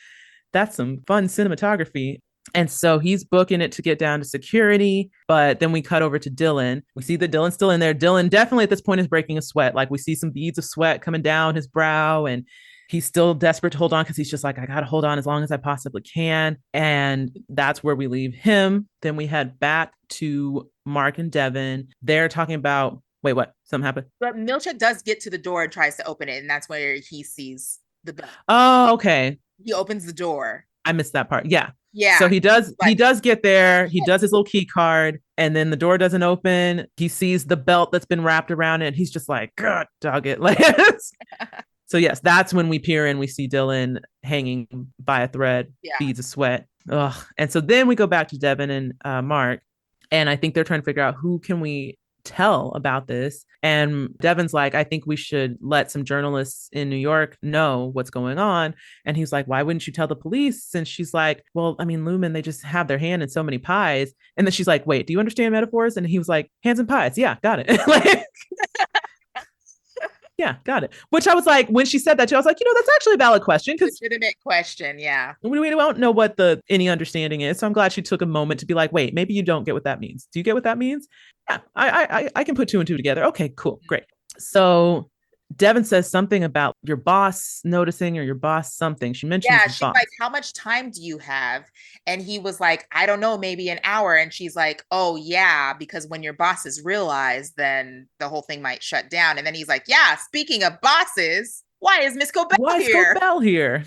that's some fun cinematography. And so he's booking it to get down to security. But then we cut over to Dylan. We see that Dylan's still in there. Dylan definitely at this point is breaking a sweat. Like we see some beads of sweat coming down his brow, and he's still desperate to hold on because he's just like, I got to hold on as long as I possibly can. And that's where we leave him. Then we head back to Mark and Devin. They're talking about, wait, what? Something happened? But Milchek does get to the door and tries to open it. And that's where he sees the bell. Oh, okay. He opens the door. I missed that part. Yeah. Yeah. So he does get there. He does his little key card, and then the door doesn't open. He sees the belt that's been wrapped around it, and he's just like, God, dog it. So yes, that's when we peer in. We see Dylan hanging by a thread, beads of sweat. Ugh. And so then we go back to Devin and Mark, and I think they're trying to figure out who can we tell about this. And Devin's like, I think we should let some journalists in New York know what's going on. And he's like, why wouldn't you tell the police? And she's like, well, I mean, Lumon, they just have their hand in so many pies. And then she's like, wait, do you understand metaphors? And he was like, hands and pies. Yeah, got it. Yeah, got it. Which I was like, when she said that, I was like, that's actually a valid question. Legitimate question, yeah. We don't know what any understanding is. So I'm glad she took a moment to be like, wait, maybe you don't get what that means. Do you get what that means? Yeah, I can put two and two together. Okay, cool, great. So Devin says something about your boss noticing or your boss something. She mentions Yeah, his she's boss. like, how much time do you have? And he was like, I don't know, maybe an hour. And she's like, oh, yeah, because when your bosses realize, then the whole thing might shut down. And then he's like, yeah, speaking of bosses, why is Miss Cobell Why is here? Cobell here?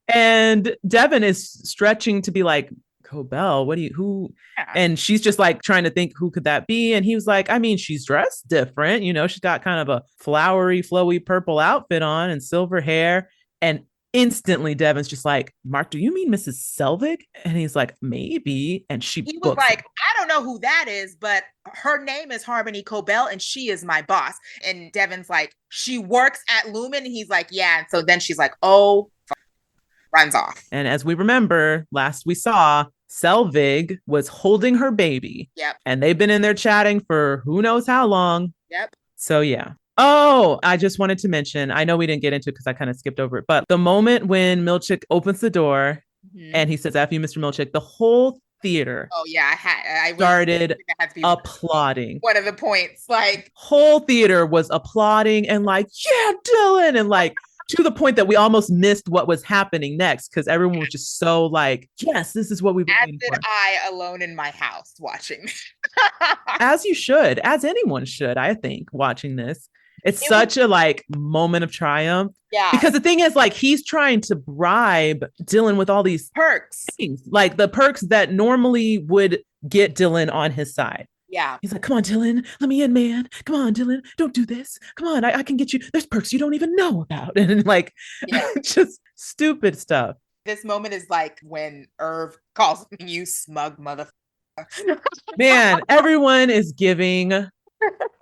And Devin is stretching to be like, Cobell, what do you, who? Yeah. And she's just like trying to think, who could that be? And he was like, I mean, she's dressed different. You know, she's got kind of a flowery, flowy purple outfit on and silver hair. And instantly, Devin's just like, Mark, do you mean Mrs. Selvig? And he's like, maybe. And she He was books it. like, I don't know who that is, but her name is Harmony Cobell and she is my boss. And Devin's like, she works at Lumen. And he's like, yeah. And so then she's like, oh, runs off. And as we remember, last we saw, Selvig was holding her baby. Yep. And they've been in there chatting for who knows how long. Yep. So, yeah. Oh, I just wanted to mention, I know we didn't get into it because I kind of skipped over it, but the moment when Milchick opens the door and he says, F you, Mr. Milchick, the whole theater Oh yeah, I really started had to be applauding. one of the points. Like Whole theater was applauding and like, yeah, Dylan, and like to the point that we almost missed what was happening next because everyone was just so like, yes, this is what we've been as waiting did for. I alone in my house watching. As you should, as anyone should, I think, watching this. It's It such was, a like moment of triumph. yeah, Because the thing is, like, he's trying to bribe Dylan with all these perks. things, like the perks that normally would get Dylan on his side. Yeah. He's like, come on, Dylan, let me in, man. Come on, Dylan, don't do this. Come on, I can get you. There's perks you don't even know about. And like, Yeah. just stupid stuff. This moment is like when Irv calls me you smug motherfucker. Man, everyone is giving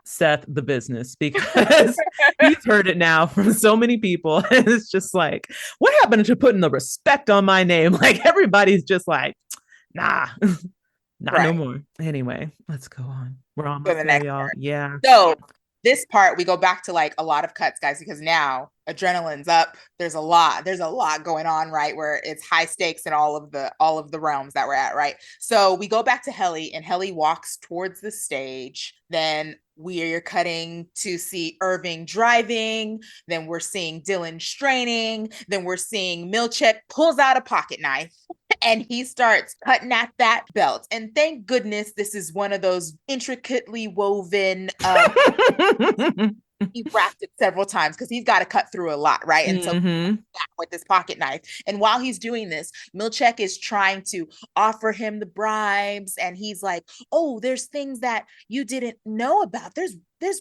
Seth the business because he's heard it now from so many people. And it's just like, what happened to putting the respect on my name? Like everybody's just like, nah, not no Right. more. Anyway, let's go on. We're For almost the there, next y'all. part. Yeah. So this part we go back to like a lot of cuts, guys, because now adrenaline's up. There's a lot going on, right? Where it's high stakes in all of the realms that we're at, right? So we go back to Helly, and Helly walks towards the stage. Then we're cutting to see Irving driving. Then we're seeing Dylan straining. Then we're seeing Milchick pulls out a pocket knife and he starts cutting at that belt. And thank goodness this is one of those intricately woven he wrapped it several times because he's got to cut through a lot, right? And so with this pocket knife. And while he's doing this, Milchick is trying to offer him the bribes, and he's like, "Oh, there's things that you didn't know about. There's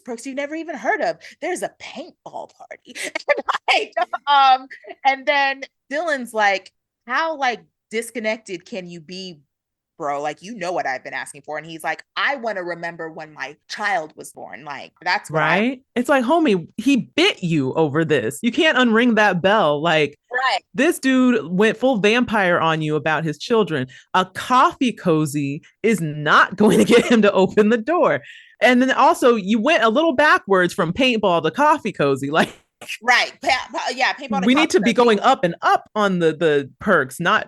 perks you've never even heard of. There's a paintball party." And then Dylan's like, "How like disconnected can you be, bro? Like, you know what I've been asking for." And he's like, I want to remember when my child was born. Like, that's what right. It's like, homie, he bit you over this. You can't unring that bell. Like, right. This dude went full vampire on you about his children. A coffee cozy is not going to get him to open the door. And then also, you went a little backwards from paintball to coffee cozy. Like, right. Yeah, paintball. We need to be going up and up on the perks, not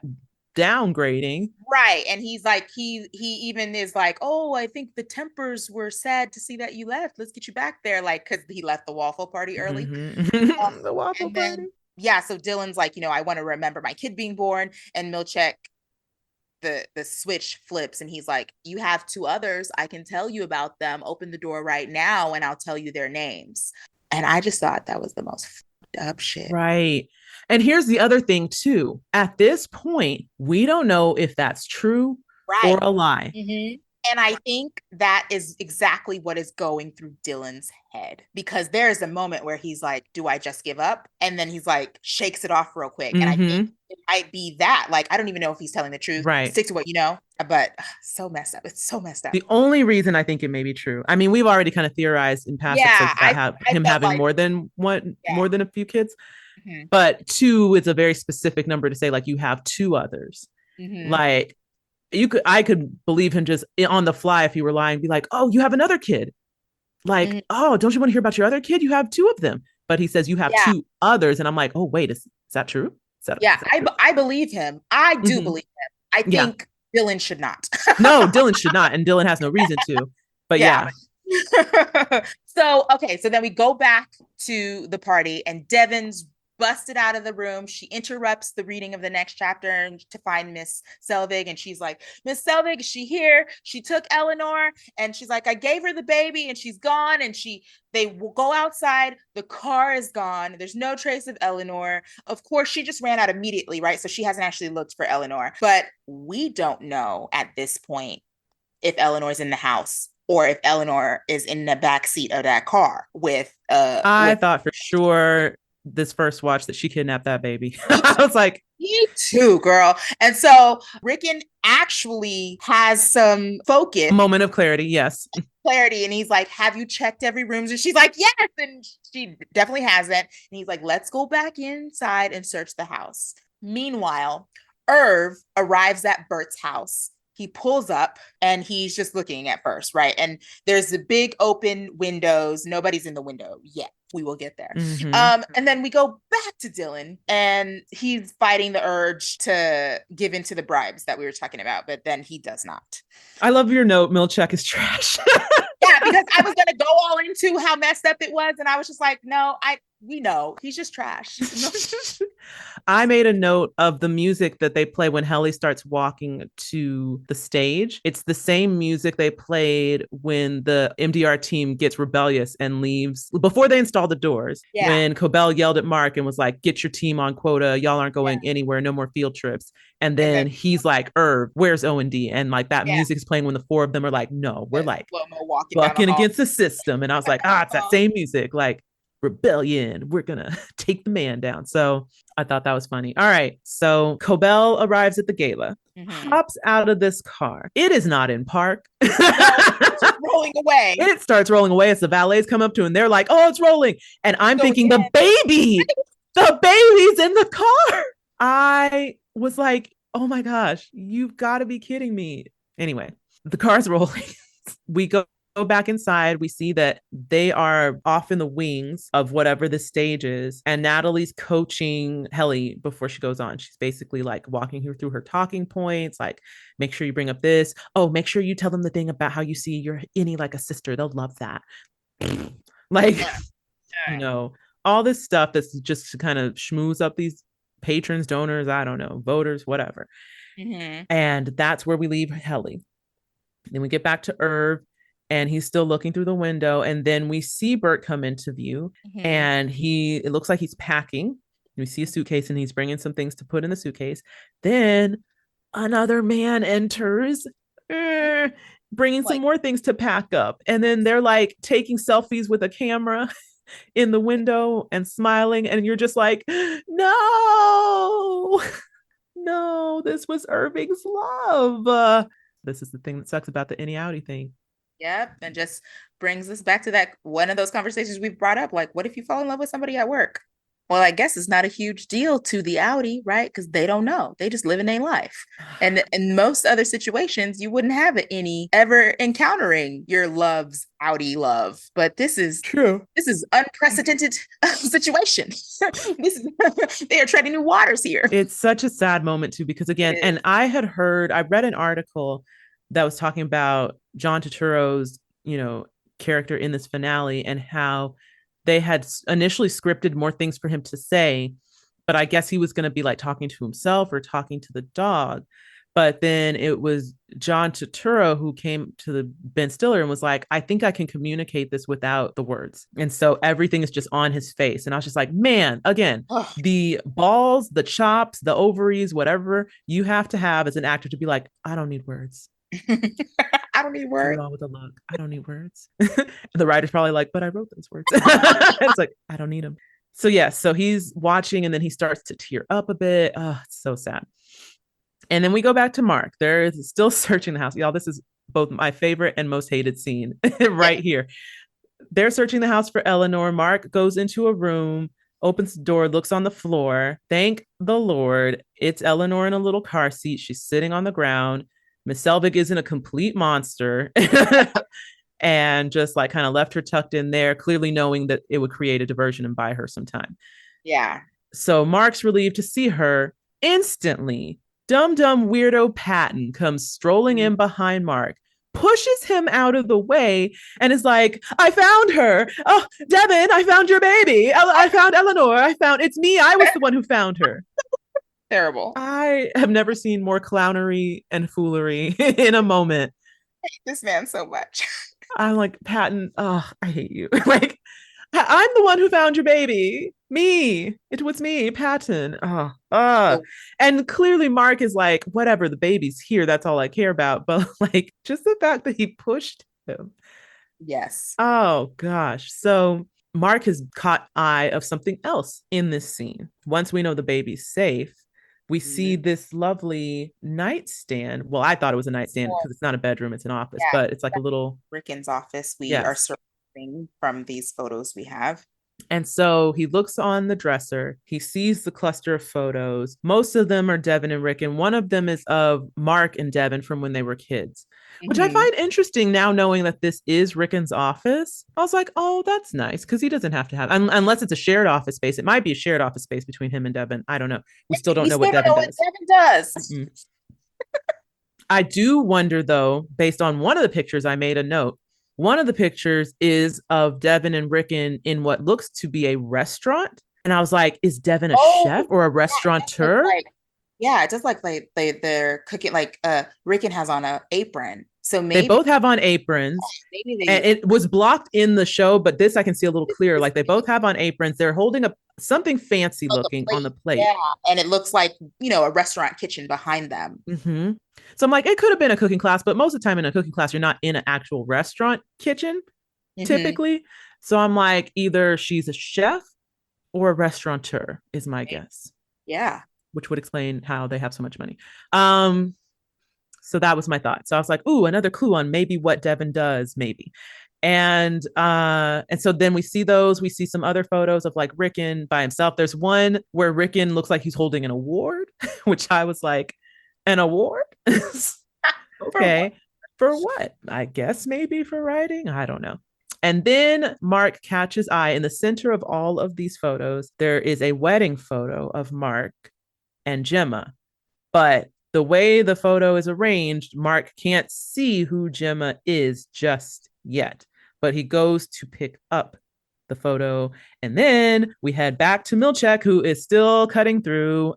downgrading. Right. And he's like, he even is like, oh, I think the Tempers were sad to see that you left. Let's get you back there. Like, because he left the waffle party early. The waffle party. Yeah, so Dylan's like, I want to remember my kid being born. And Milchick, the switch flips, and he's like, you have two others. I can tell you about them. Open the door right now, and I'll tell you their names. And I just thought that was the most fucked up shit. Right. And here's the other thing, too. At this point, we don't know if that's true or a lie. Mm-hmm. And I think that is exactly what is going through Dylan's head, because there's a moment where he's like, do I just give up? And then he's like, shakes it off real quick. And I think it might be that. Like, I don't even know if he's telling the truth. Right. Stick to what you know. But so messed up. It's so messed up. The only reason I think it may be true, I mean, we've already kind of theorized in past episodes about him having like, more than a few kids. Mm-hmm. But two is a very specific number to say, like, you have two others. Mm-hmm. Like, I could believe him just on the fly if he were lying, be like, oh, you have another kid. Like, oh, don't you want to hear about your other kid? You have two of them. But he says you have two others. And I'm like, oh, wait, is that true? Is that true? I believe him. I do believe him. I think Dylan should not. No, Dylan should not. And Dylan has no reason to. But yeah. So, okay, so then we go back to the party, and Devin's busted out of the room. She interrupts the reading of the next chapter to find Miss Selvig, and she's like, Miss Selvig, is she here? She took Eleanor, and she's like, I gave her the baby, and she's gone. And they will go outside. The car is gone. There's no trace of Eleanor. Of course, she just ran out immediately, right? So she hasn't actually looked for Eleanor. But we don't know at this point if Eleanor's in the house or if Eleanor is in the back seat of that car I with thought for sure this first watch that she kidnapped that baby. I was like, me too, girl. And so Rickon actually has some focus, moment of clarity. Yes. clarity, and he's like, have you checked every room? And she's like, yes. And she definitely hasn't. And he's like, let's go back inside and search the house. Meanwhile, Irv arrives at Bert's house. He pulls up and he's just looking at first, right? And there's the big open windows. Nobody's in the window yet. We will get there. And then we go back to Dylan, and he's fighting the urge to give into the bribes that we were talking about, but then he does not. I love your note. Milchek is trash. Yeah, because I was gonna go all into how messed up it was, and I was just like, no, we know he's just trash. I made a note of the music that they play when Helly starts walking to the stage. It's the same music they played when the MDR team gets rebellious and leaves before they install the doors. Yeah. When Cobell yelled at Mark and was like, get your team on quota. Y'all aren't going anywhere. No more field trips. And then he's like, Irv, where's O&D? And like that music is playing when the four of them are like, no, we're like bucking against the system. And I was like, it's that same music. Like, rebellion, we're gonna take the man down. So I thought that was funny. All right, so Cobell arrives at the gala, hops out of this car. It is not in park. It's just rolling away. It starts rolling away as the valets come up to, and they're like, oh, it's rolling. And I'm thinking the baby's in the car. I was like, oh my gosh, you've got to be kidding me. Anyway, the car's rolling. We go back inside. We see that they are off in the wings of whatever the stage is, and Natalie's coaching Helly before she goes on. She's basically like walking her through her talking points, like, make sure you bring up this. Oh, make sure you tell them the thing about how you see your Innie like a sister. They'll love that. Like, you know, all this stuff that's just to kind of schmooze up these patrons, donors, I don't know, voters, whatever. And that's where we leave Helly. Then we get back to Irv, and he's still looking through the window. And then we see Bert come into view, and it looks like he's packing. We see a suitcase, and he's bringing some things to put in the suitcase. Then another man enters, bringing some more things to pack up. And then they're like taking selfies with a camera in the window and smiling. And you're just like, no, this was Irving's love. This is the thing that sucks about the Innie outie thing. Yep. And just brings us back to that one of those conversations we've brought up. Like, what if you fall in love with somebody at work? Well, I guess it's not a huge deal to the outie, right? Because they don't know. They just live in their life. And in most other situations, you wouldn't have any ever encountering your love's outie love. But this is true. This is unprecedented situation. They are treading new waters here. It's such a sad moment too, because again, and I read an article that was talking about John Turturro's, character in this finale, and how they had initially scripted more things for him to say, but I guess he was going to be like talking to himself or talking to the dog. But then it was John Turturro who came to the Ben Stiller and was like, I think I can communicate this without the words. And so everything is just on his face. And I was just like, man, again, the balls, the chops, the ovaries, whatever you have to have as an actor to be like, I don't need words. I don't need words. With a look. I don't need words. The writer's probably like, but I wrote those words. It's like, I don't need them. So yeah, so he's watching, and then he starts to tear up a bit. Oh, it's so sad. And then we go back to Mark. They're still searching the house. Y'all, this is both my favorite and most hated scene right here. They're searching the house for Eleanor. Mark goes into a room, opens the door, looks on the floor. Thank the Lord. It's Eleanor in a little car seat. She's sitting on the ground. Miss Selvig isn't a complete monster and just like kind of left her tucked in there, clearly knowing that it would create a diversion and buy her some time. Yeah. So Mark's relieved to see her. Instantly, dumb weirdo Patton comes strolling in behind Mark, pushes him out of the way and is like, I found her. Oh, Devin, I found your baby. I found Eleanor. I found it's me. I was the one who found her. Terrible. I have never seen more clownery and foolery in a moment. This man so much. I'm like, Patton, oh, I hate you. Like, I'm the one who found your baby. Me. It was me, Patton. So, And clearly Mark is like, whatever, the baby's here. That's all I care about. But like, just the fact that he pushed him. yes. Oh gosh. So Mark has caught eye of something else in this scene. Once we know the baby's safe, we see Mhm. this lovely nightstand. Well, I thought it was a nightstand because it's not a bedroom, it's an office, Yeah, but it's like a little, Rickon's office. We are yes. surviving from these photos we have. And so he looks on the dresser. He sees the cluster of photos. Most of them are Devin and Rick, and one of them is of Mark and Devin from when they were kids, which I Hmm. find interesting now knowing that this is Rickon's office. I was like, oh, that's nice because he doesn't have to have, unless it's a shared office space. It might be a shared office space between him and Devin. I don't know. We still don't We know still what don't Devin know what does. Devin does. Mm-mm. I do wonder, though, based on one of the pictures, I made a note. One of the pictures is of Devin and Rickon in what looks to be a restaurant. And I was like, is Devin a Oh, chef or a yeah, it does look restaurateur? like yeah, it does like they're cooking like Rickon has on a apron. So They maybe both have on aprons. And maybe it was blocked in the show, but this I can see a little clearer. Like they both have on aprons. They're holding up something fancy on the looking on the plate. plate. Yeah. And it looks like, a restaurant kitchen behind them. Mm-hmm. So I'm like, it could have been a cooking class, but most of the time in a cooking class, you're not in an actual restaurant kitchen Hmm. typically. So I'm like, either she's a chef or a restaurateur is my guess, Yeah. which would explain how they have so much money. Um, so that was my thought. So I was like, ooh, another clue on maybe what Devin does, maybe. And so then we see those. We see some other photos of like Rickon by himself. There's one where Rickon looks like he's holding an award, which I was like, an award? For what? Okay. For what? I guess maybe for writing. I don't know. And then Mark catches eye in the center of all of these photos. There is a wedding photo of Mark and Gemma. But the way the photo is arranged, Mark can't see who Gemma is just yet. But he goes to pick up the photo. And then we head back to Milchek, who is still cutting through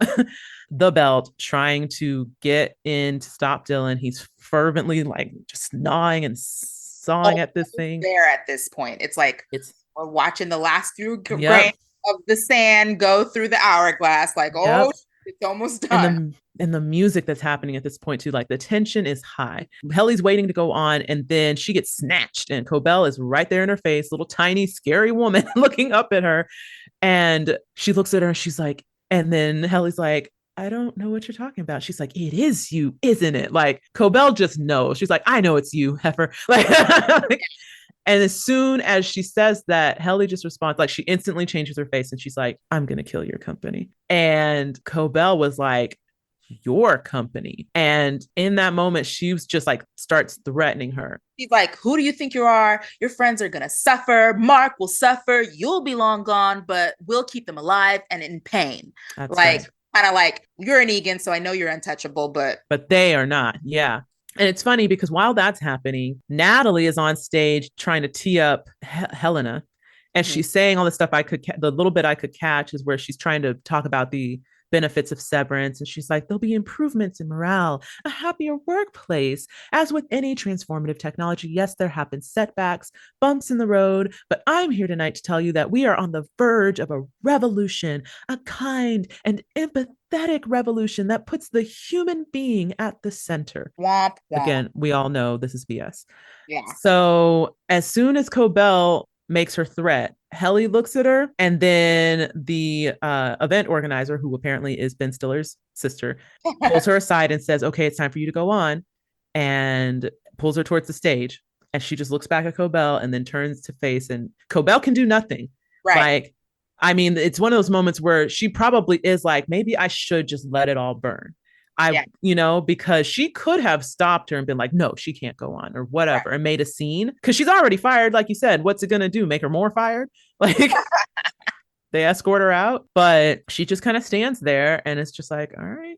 the belt, trying to get in to stop Dylan. He's fervently like just gnawing and sawing Oh, at this thing. there at this point. It's like It's, we're watching the last few grains yep, of the sand go through the hourglass, like, oh, yep. it's almost and done. the and the music that's happening at this point too, like the tension is high. Helly's waiting to go on, and then she gets snatched, and Cobell is right there in her face, little tiny scary woman looking up at her, and she looks at her and she's like, and then Helly's like, I don't know what you're talking about. She's like, it is you, isn't it? Like Cobell just knows. She's like, I know it's you, heifer. Like, and as soon as she says that, Helly just responds, like she instantly changes her face and she's like, I'm going to kill your company. And Cobell was like, your company. And in that moment, she was just like, starts threatening her. She's like, who do you think you are? Your friends are going to suffer. Mark will suffer. You'll be long gone, but we'll keep them alive and in pain. That's Like, right. kind of like, you're an Egan, so I know you're untouchable, but But they are not. Yeah. And it's funny because while that's happening, Natalie is on stage trying to tee up Helena. And mhm. she's saying all the stuff the little bit I could catch is where she's trying to talk about the benefits of severance. And she's like, there'll be improvements in morale, a happier workplace. As with any transformative technology, yes, there have been setbacks, bumps in the road, but I'm here tonight to tell you that we are on the verge of a revolution, a kind and empathetic revolution that puts the human being at the center. Womp womp. Again, we all know this is BS. Yeah. So as soon as Cobell makes her threat, Helly looks at her, and then the event organizer, who apparently is Ben Stiller's sister, pulls her aside and says, okay, it's time for you to go on, and pulls her towards the stage. And she just looks back at Cobell and then turns to face, and Cobell can do nothing. Right. Like, I mean, it's one of those moments where she probably is like, maybe I should just let it all burn. Yeah. Because she could have stopped her and been like, no, she can't go on or Right. whatever, and made a scene because she's already fired. Like you said, what's it going to do? Make her more fired? Like, they escort her out, but she just kind of stands there and it's just like, all right,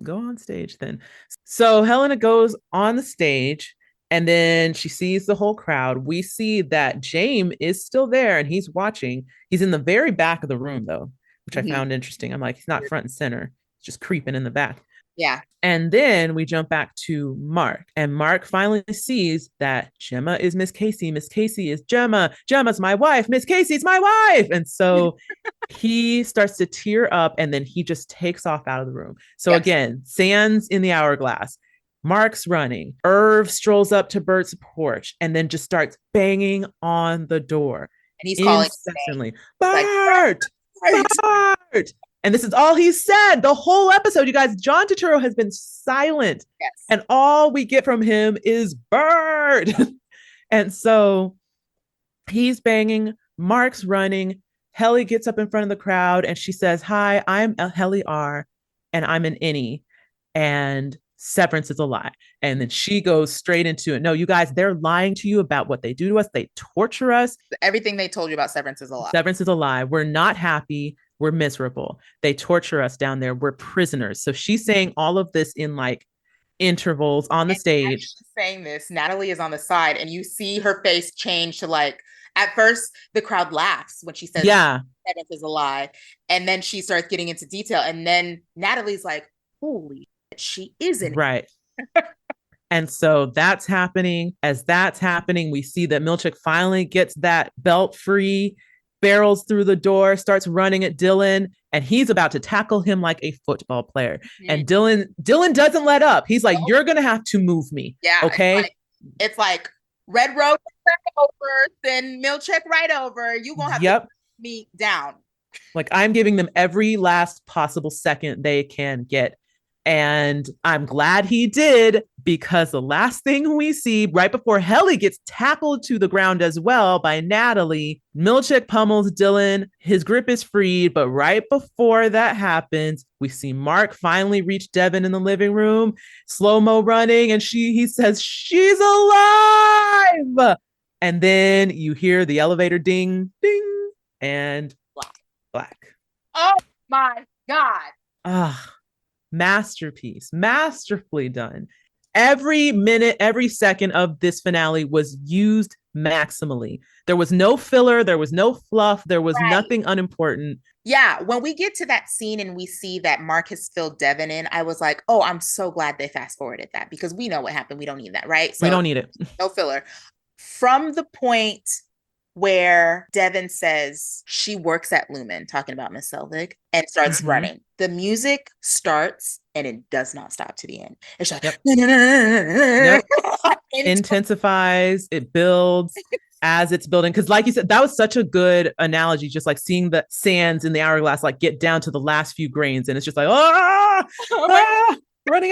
go on stage then. So Helena goes on the stage And then she sees the whole crowd. We see that James is still there and he's watching. He's in the very back of the room, though, which I Mhm. found interesting. I'm like, he's not front and center, he's just creeping in the back. Yeah. And then we jump back to Mark, and Mark finally sees that Gemma is Miss Casey. Miss Casey is Gemma. Gemma's my wife. Miss Casey's my wife. And so he starts to tear up, and then he just takes off out of the room. So Yes. again, sands in the hourglass. Mark's running. Irv strolls up to Bert's porch and then just starts banging on the door And he's calling his name. incessantly. Like, Bert! "Bert!" Bert! And this is all he said the whole episode. You guys, John Turturro has been silent. Yes. And all we get from him is Bert. And so he's banging. Mark's running. Helly gets up in front of the crowd and she says, "Hi, I'm Helly R, and I'm an Innie, and severance is a lie." And then she goes straight into it. No, you guys, they're lying to you about what they do to us. They torture us. Everything they told you about Severance is a lie. Severance is a lie. We're not happy. We're miserable. They torture us down there. We're prisoners. So she's saying all of this in like intervals on the stage. Saying this, Natalie is on the side, and you see her face change to like, at first, the crowd laughs when she says, Yeah, Severance is a lie. And then she starts getting into detail. And then Natalie's like, holy shit, she isn't. right. And so that's happening. As that's happening, we see that Milchick finally gets that belt free, barrels through the door, starts running at Dylan, and he's about to tackle him like a football player. Mm-hmm. And Dylan doesn't let up. He's like, "You're gonna have to move me." Yeah. Okay. It's like Red Road over, then Milchick right over. You gonna have to put me down. Like, I'm giving them every last possible second they can get. And I'm glad he did, because the last thing we see right before Helly gets tackled to the ground as well by Natalie, Milchick pummels Dylan. His grip is freed. But right before that happens, we see Mark finally reach Devin in the living room, slow-mo running. And he says, "She's alive." And then you hear the elevator ding, ding, and black. Oh my God. Ah. Masterpiece, masterfully done. Every minute, every second of this finale was used maximally. There was no filler, there was no fluff, there was nothing unimportant. Yeah, when we get to that scene and we see that Mark has filled Devin in, I was like, oh, I'm so glad they fast forwarded that, because we know what happened. We don't need that, right? So we don't need it. No filler. From the point where Devin says she works at Lumon, talking about Miss Selvig, and starts running. The music starts and it does not stop to the end. It's like, intensifies, it builds as it's building. Because like you said, that was such a good analogy, just like seeing the sands in the hourglass like get down to the last few grains, and it's just like, running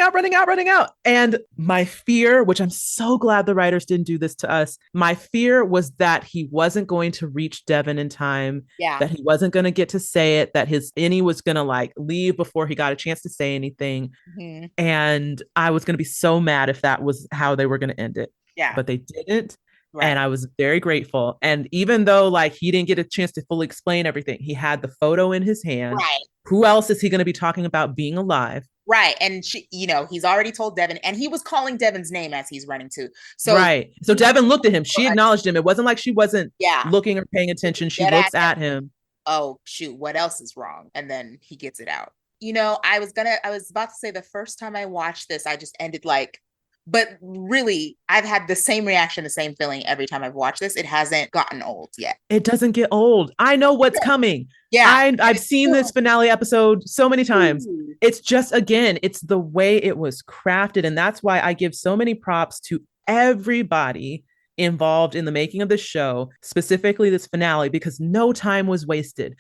out. And my fear, which I'm so glad the writers didn't do this to us, my fear was that he wasn't going to reach Devin in time, that he wasn't going to get to say it, that his Innie was going to like leave before he got a chance to say anything. Mm-hmm. And I was going to be so mad if that was how they were going to end it. Yeah. But they didn't. Right. And I was very grateful. And even though like he didn't get a chance to fully explain everything, he had the photo in his hand. Right. Who else is he going to be talking about being alive? Right. And she, he's already told Devin, and he was calling Devin's name as he's running too. So right. So Devin looked at him. She acknowledged him. It wasn't like she wasn't looking or paying attention. She looks at him. Oh, shoot. What else is wrong? And then he gets it out. I was about to say the first time I watched this, I just ended like, but really, I've had the same reaction, the same feeling every time I've watched this. It hasn't gotten old yet. It doesn't get old. I know what's coming. Yeah. I've seen this finale episode so many times. Ooh. It's just, again, it's the way it was crafted. And that's why I give so many props to everybody involved in the making of this show, specifically this finale, because no time was wasted.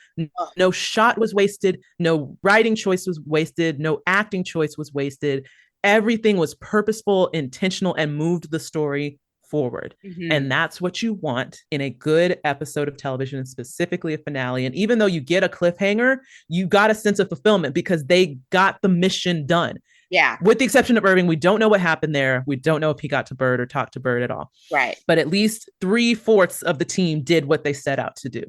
No shot was wasted. No writing choice was wasted. No acting choice was wasted. Everything was purposeful, intentional, and moved the story forward. Mm-hmm. And that's what you want in a good episode of television, and specifically a finale. And even though you get a cliffhanger, you got a sense of fulfillment because they got the mission done. Yeah. With the exception of Irving, we don't know what happened there. We don't know if he got to Bird or talked to Bird at all. Right. But at least 3/4 of the team did what they set out to do.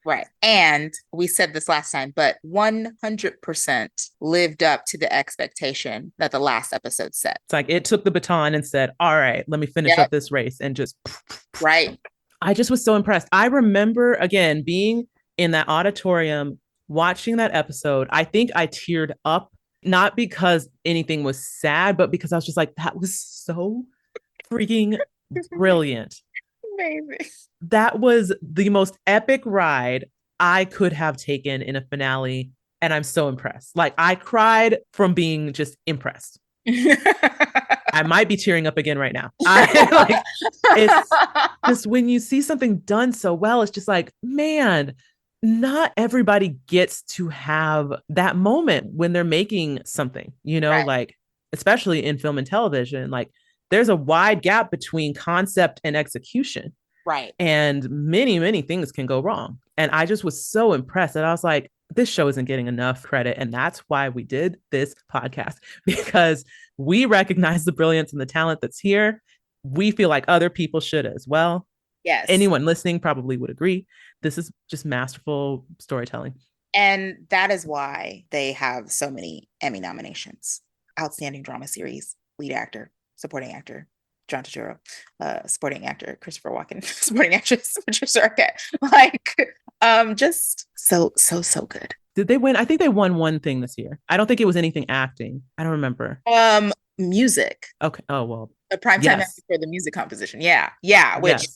Right. And we said this last time, but 100% lived up to the expectation that the last episode set. It's like it took the baton and said, all right, let me finish Yep. up this race and just. Right. I just was so impressed. I remember, again, being in that auditorium, watching that episode. I think I teared up, not because anything was sad, but because I was just like, that was so freaking brilliant. Amazing. That was the most epic ride I could have taken in a finale. And I'm so impressed. Like, I cried from being just impressed. I might be tearing up again right now. It's just when you see something done so well, it's just like, man, not everybody gets to have that moment when they're making something, Right. like, especially in film and television, like there's a wide gap between concept and execution. Right. And many, many things can go wrong. And I just was so impressed that I was like, this show isn't getting enough credit. And that's why we did this podcast, because we recognize the brilliance and the talent that's here. We feel like other people should as well. Yes. Anyone listening probably would agree. This is just masterful storytelling. And that is why they have so many Emmy nominations. Outstanding drama series, lead actor, supporting actor, John Turturro, supporting actor, Christopher Walken, supporting actress, Patricia Arquette. Like, just so good. Did they win? I think they won one thing this year. I don't think it was anything acting. I don't remember. Music. Okay. Oh, well. A primetime Emmy for the music composition. Yeah. Which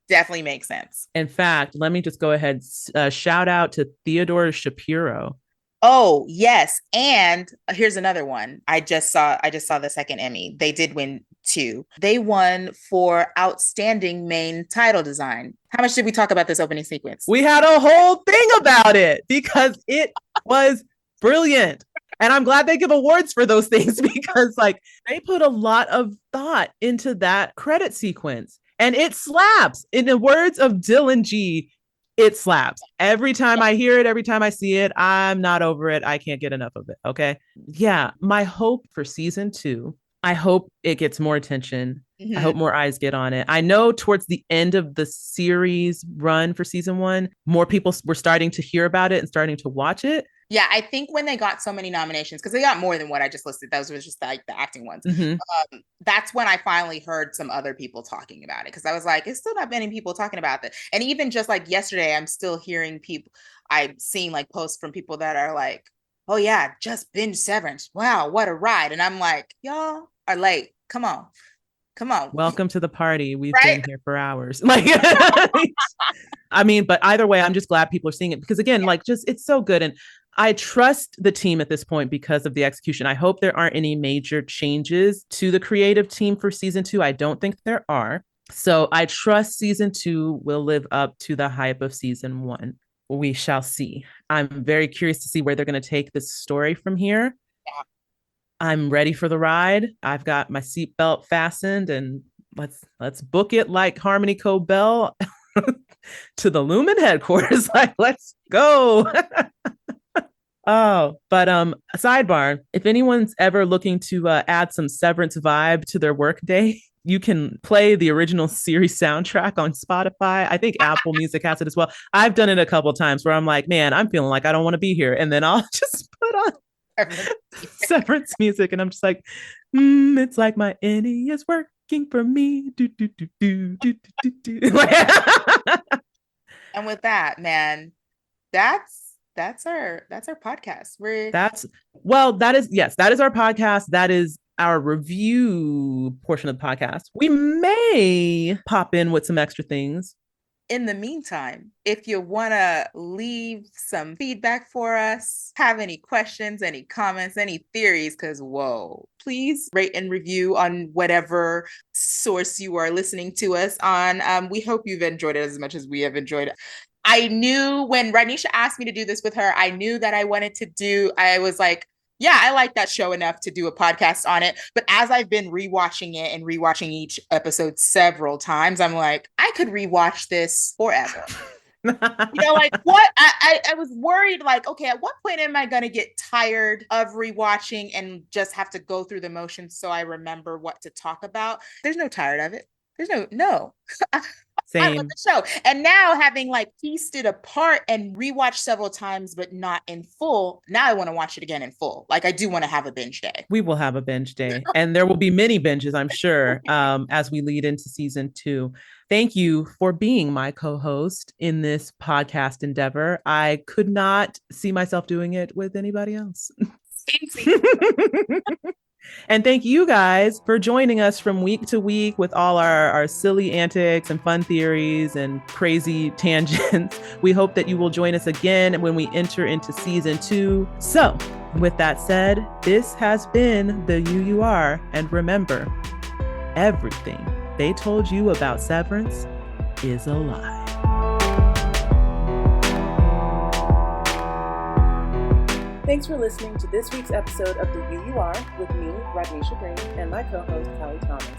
definitely makes sense. In fact, let me just go ahead, shout out to Theodore Shapiro. Oh, yes. And here's another one. I just saw the second Emmy. They did win 2. They won for outstanding main title design. How much did we talk about this opening sequence? We had a whole thing about it because it was brilliant. And I'm glad they give awards for those things, because like they put a lot of thought into that credit sequence, and it slaps. In the words of Dylan G, it slaps. Every time I hear it, every time I see it, I'm not over it. I can't get enough of it. Okay. Yeah. My hope for season 2, I hope it gets more attention. Mm-hmm. I hope more eyes get on it. I know towards the end of the series run for season 1, more people were starting to hear about it and starting to watch it. Yeah, I think when they got so many nominations, because they got more than what I just listed, those were just like the acting ones. Mm-hmm. That's when I finally heard some other people talking about it, because I was like, it's still not many people talking about this. And even just like yesterday, I'm still hearing people, I'm seeing like posts from people that are like, oh yeah, just binge Severance. Wow, what a ride. And I'm like, y'all are late. Come on. Welcome to the party. We've been here for hours. Like, I mean, but either way, I'm just glad people are seeing it, because again, like, just it's so good. And I trust the team at this point because of the execution. I hope there aren't any major changes to the creative team for season 2. I don't think there are. So I trust season 2 will live up to the hype of season 1. We shall see. I'm very curious to see where they're going to take this story from here. Yeah. I'm ready for the ride. I've got my seatbelt fastened, and let's book it like Harmony Cobell to the Lumon headquarters. Like, let's go. Oh, but sidebar, if anyone's ever looking to add some Severance vibe to their workday, you can play the original series soundtrack on Spotify. I think Apple Music has it as well. I've done it a couple of times where I'm like, man, I'm feeling like I don't want to be here. And then I'll just put on Severance music, and I'm just like, it's like my Innie is working for me. Do, do, do, do, do, do, do. And with that, man, that's our podcast. That is our podcast. That is our review portion of the podcast. We may pop in with some extra things. In the meantime, if you want to leave some feedback for us, have any questions, any comments, any theories, because please rate and review on whatever source you are listening to us on. We hope you've enjoyed it as much as we have enjoyed it. I knew when Rodnesha asked me to do this with her, I knew that I was like, yeah, I like that show enough to do a podcast on it. But as I've been rewatching it and rewatching each episode several times, I'm like, I could rewatch this forever. Like what? I was worried, like, okay, at what point am I going to get tired of rewatching and just have to go through the motions so I remember what to talk about? There's no tired of it. There's no. I love Same. the show. And now having like pieced it apart and rewatched several times, but not in full, now I want to watch it again in full. Like I do want to have a binge day. We will have a binge day, and there will be many binges, I'm sure, as we lead into season 2. Thank you for being my co-host in this podcast endeavor. I could not see myself doing it with anybody else. And thank you guys for joining us from week to week with all our silly antics and fun theories and crazy tangents. We hope that you will join us again when we enter into season 2. So, with that said, this has been the UUR. And remember, everything they told you about Severance is a lie. Thanks for listening to this week's episode of the UUR with me, Rodnesha Green, and my co-host, Kelly Thomas.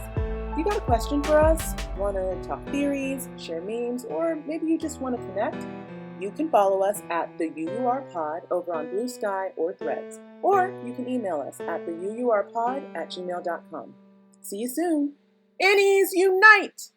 If you got a question for us, want to talk theories, share memes, or maybe you just want to connect, you can follow us at the UUR Pod over on Blue Sky or Threads, or you can email us at theuurpod@gmail.com. See you soon. Innies unite!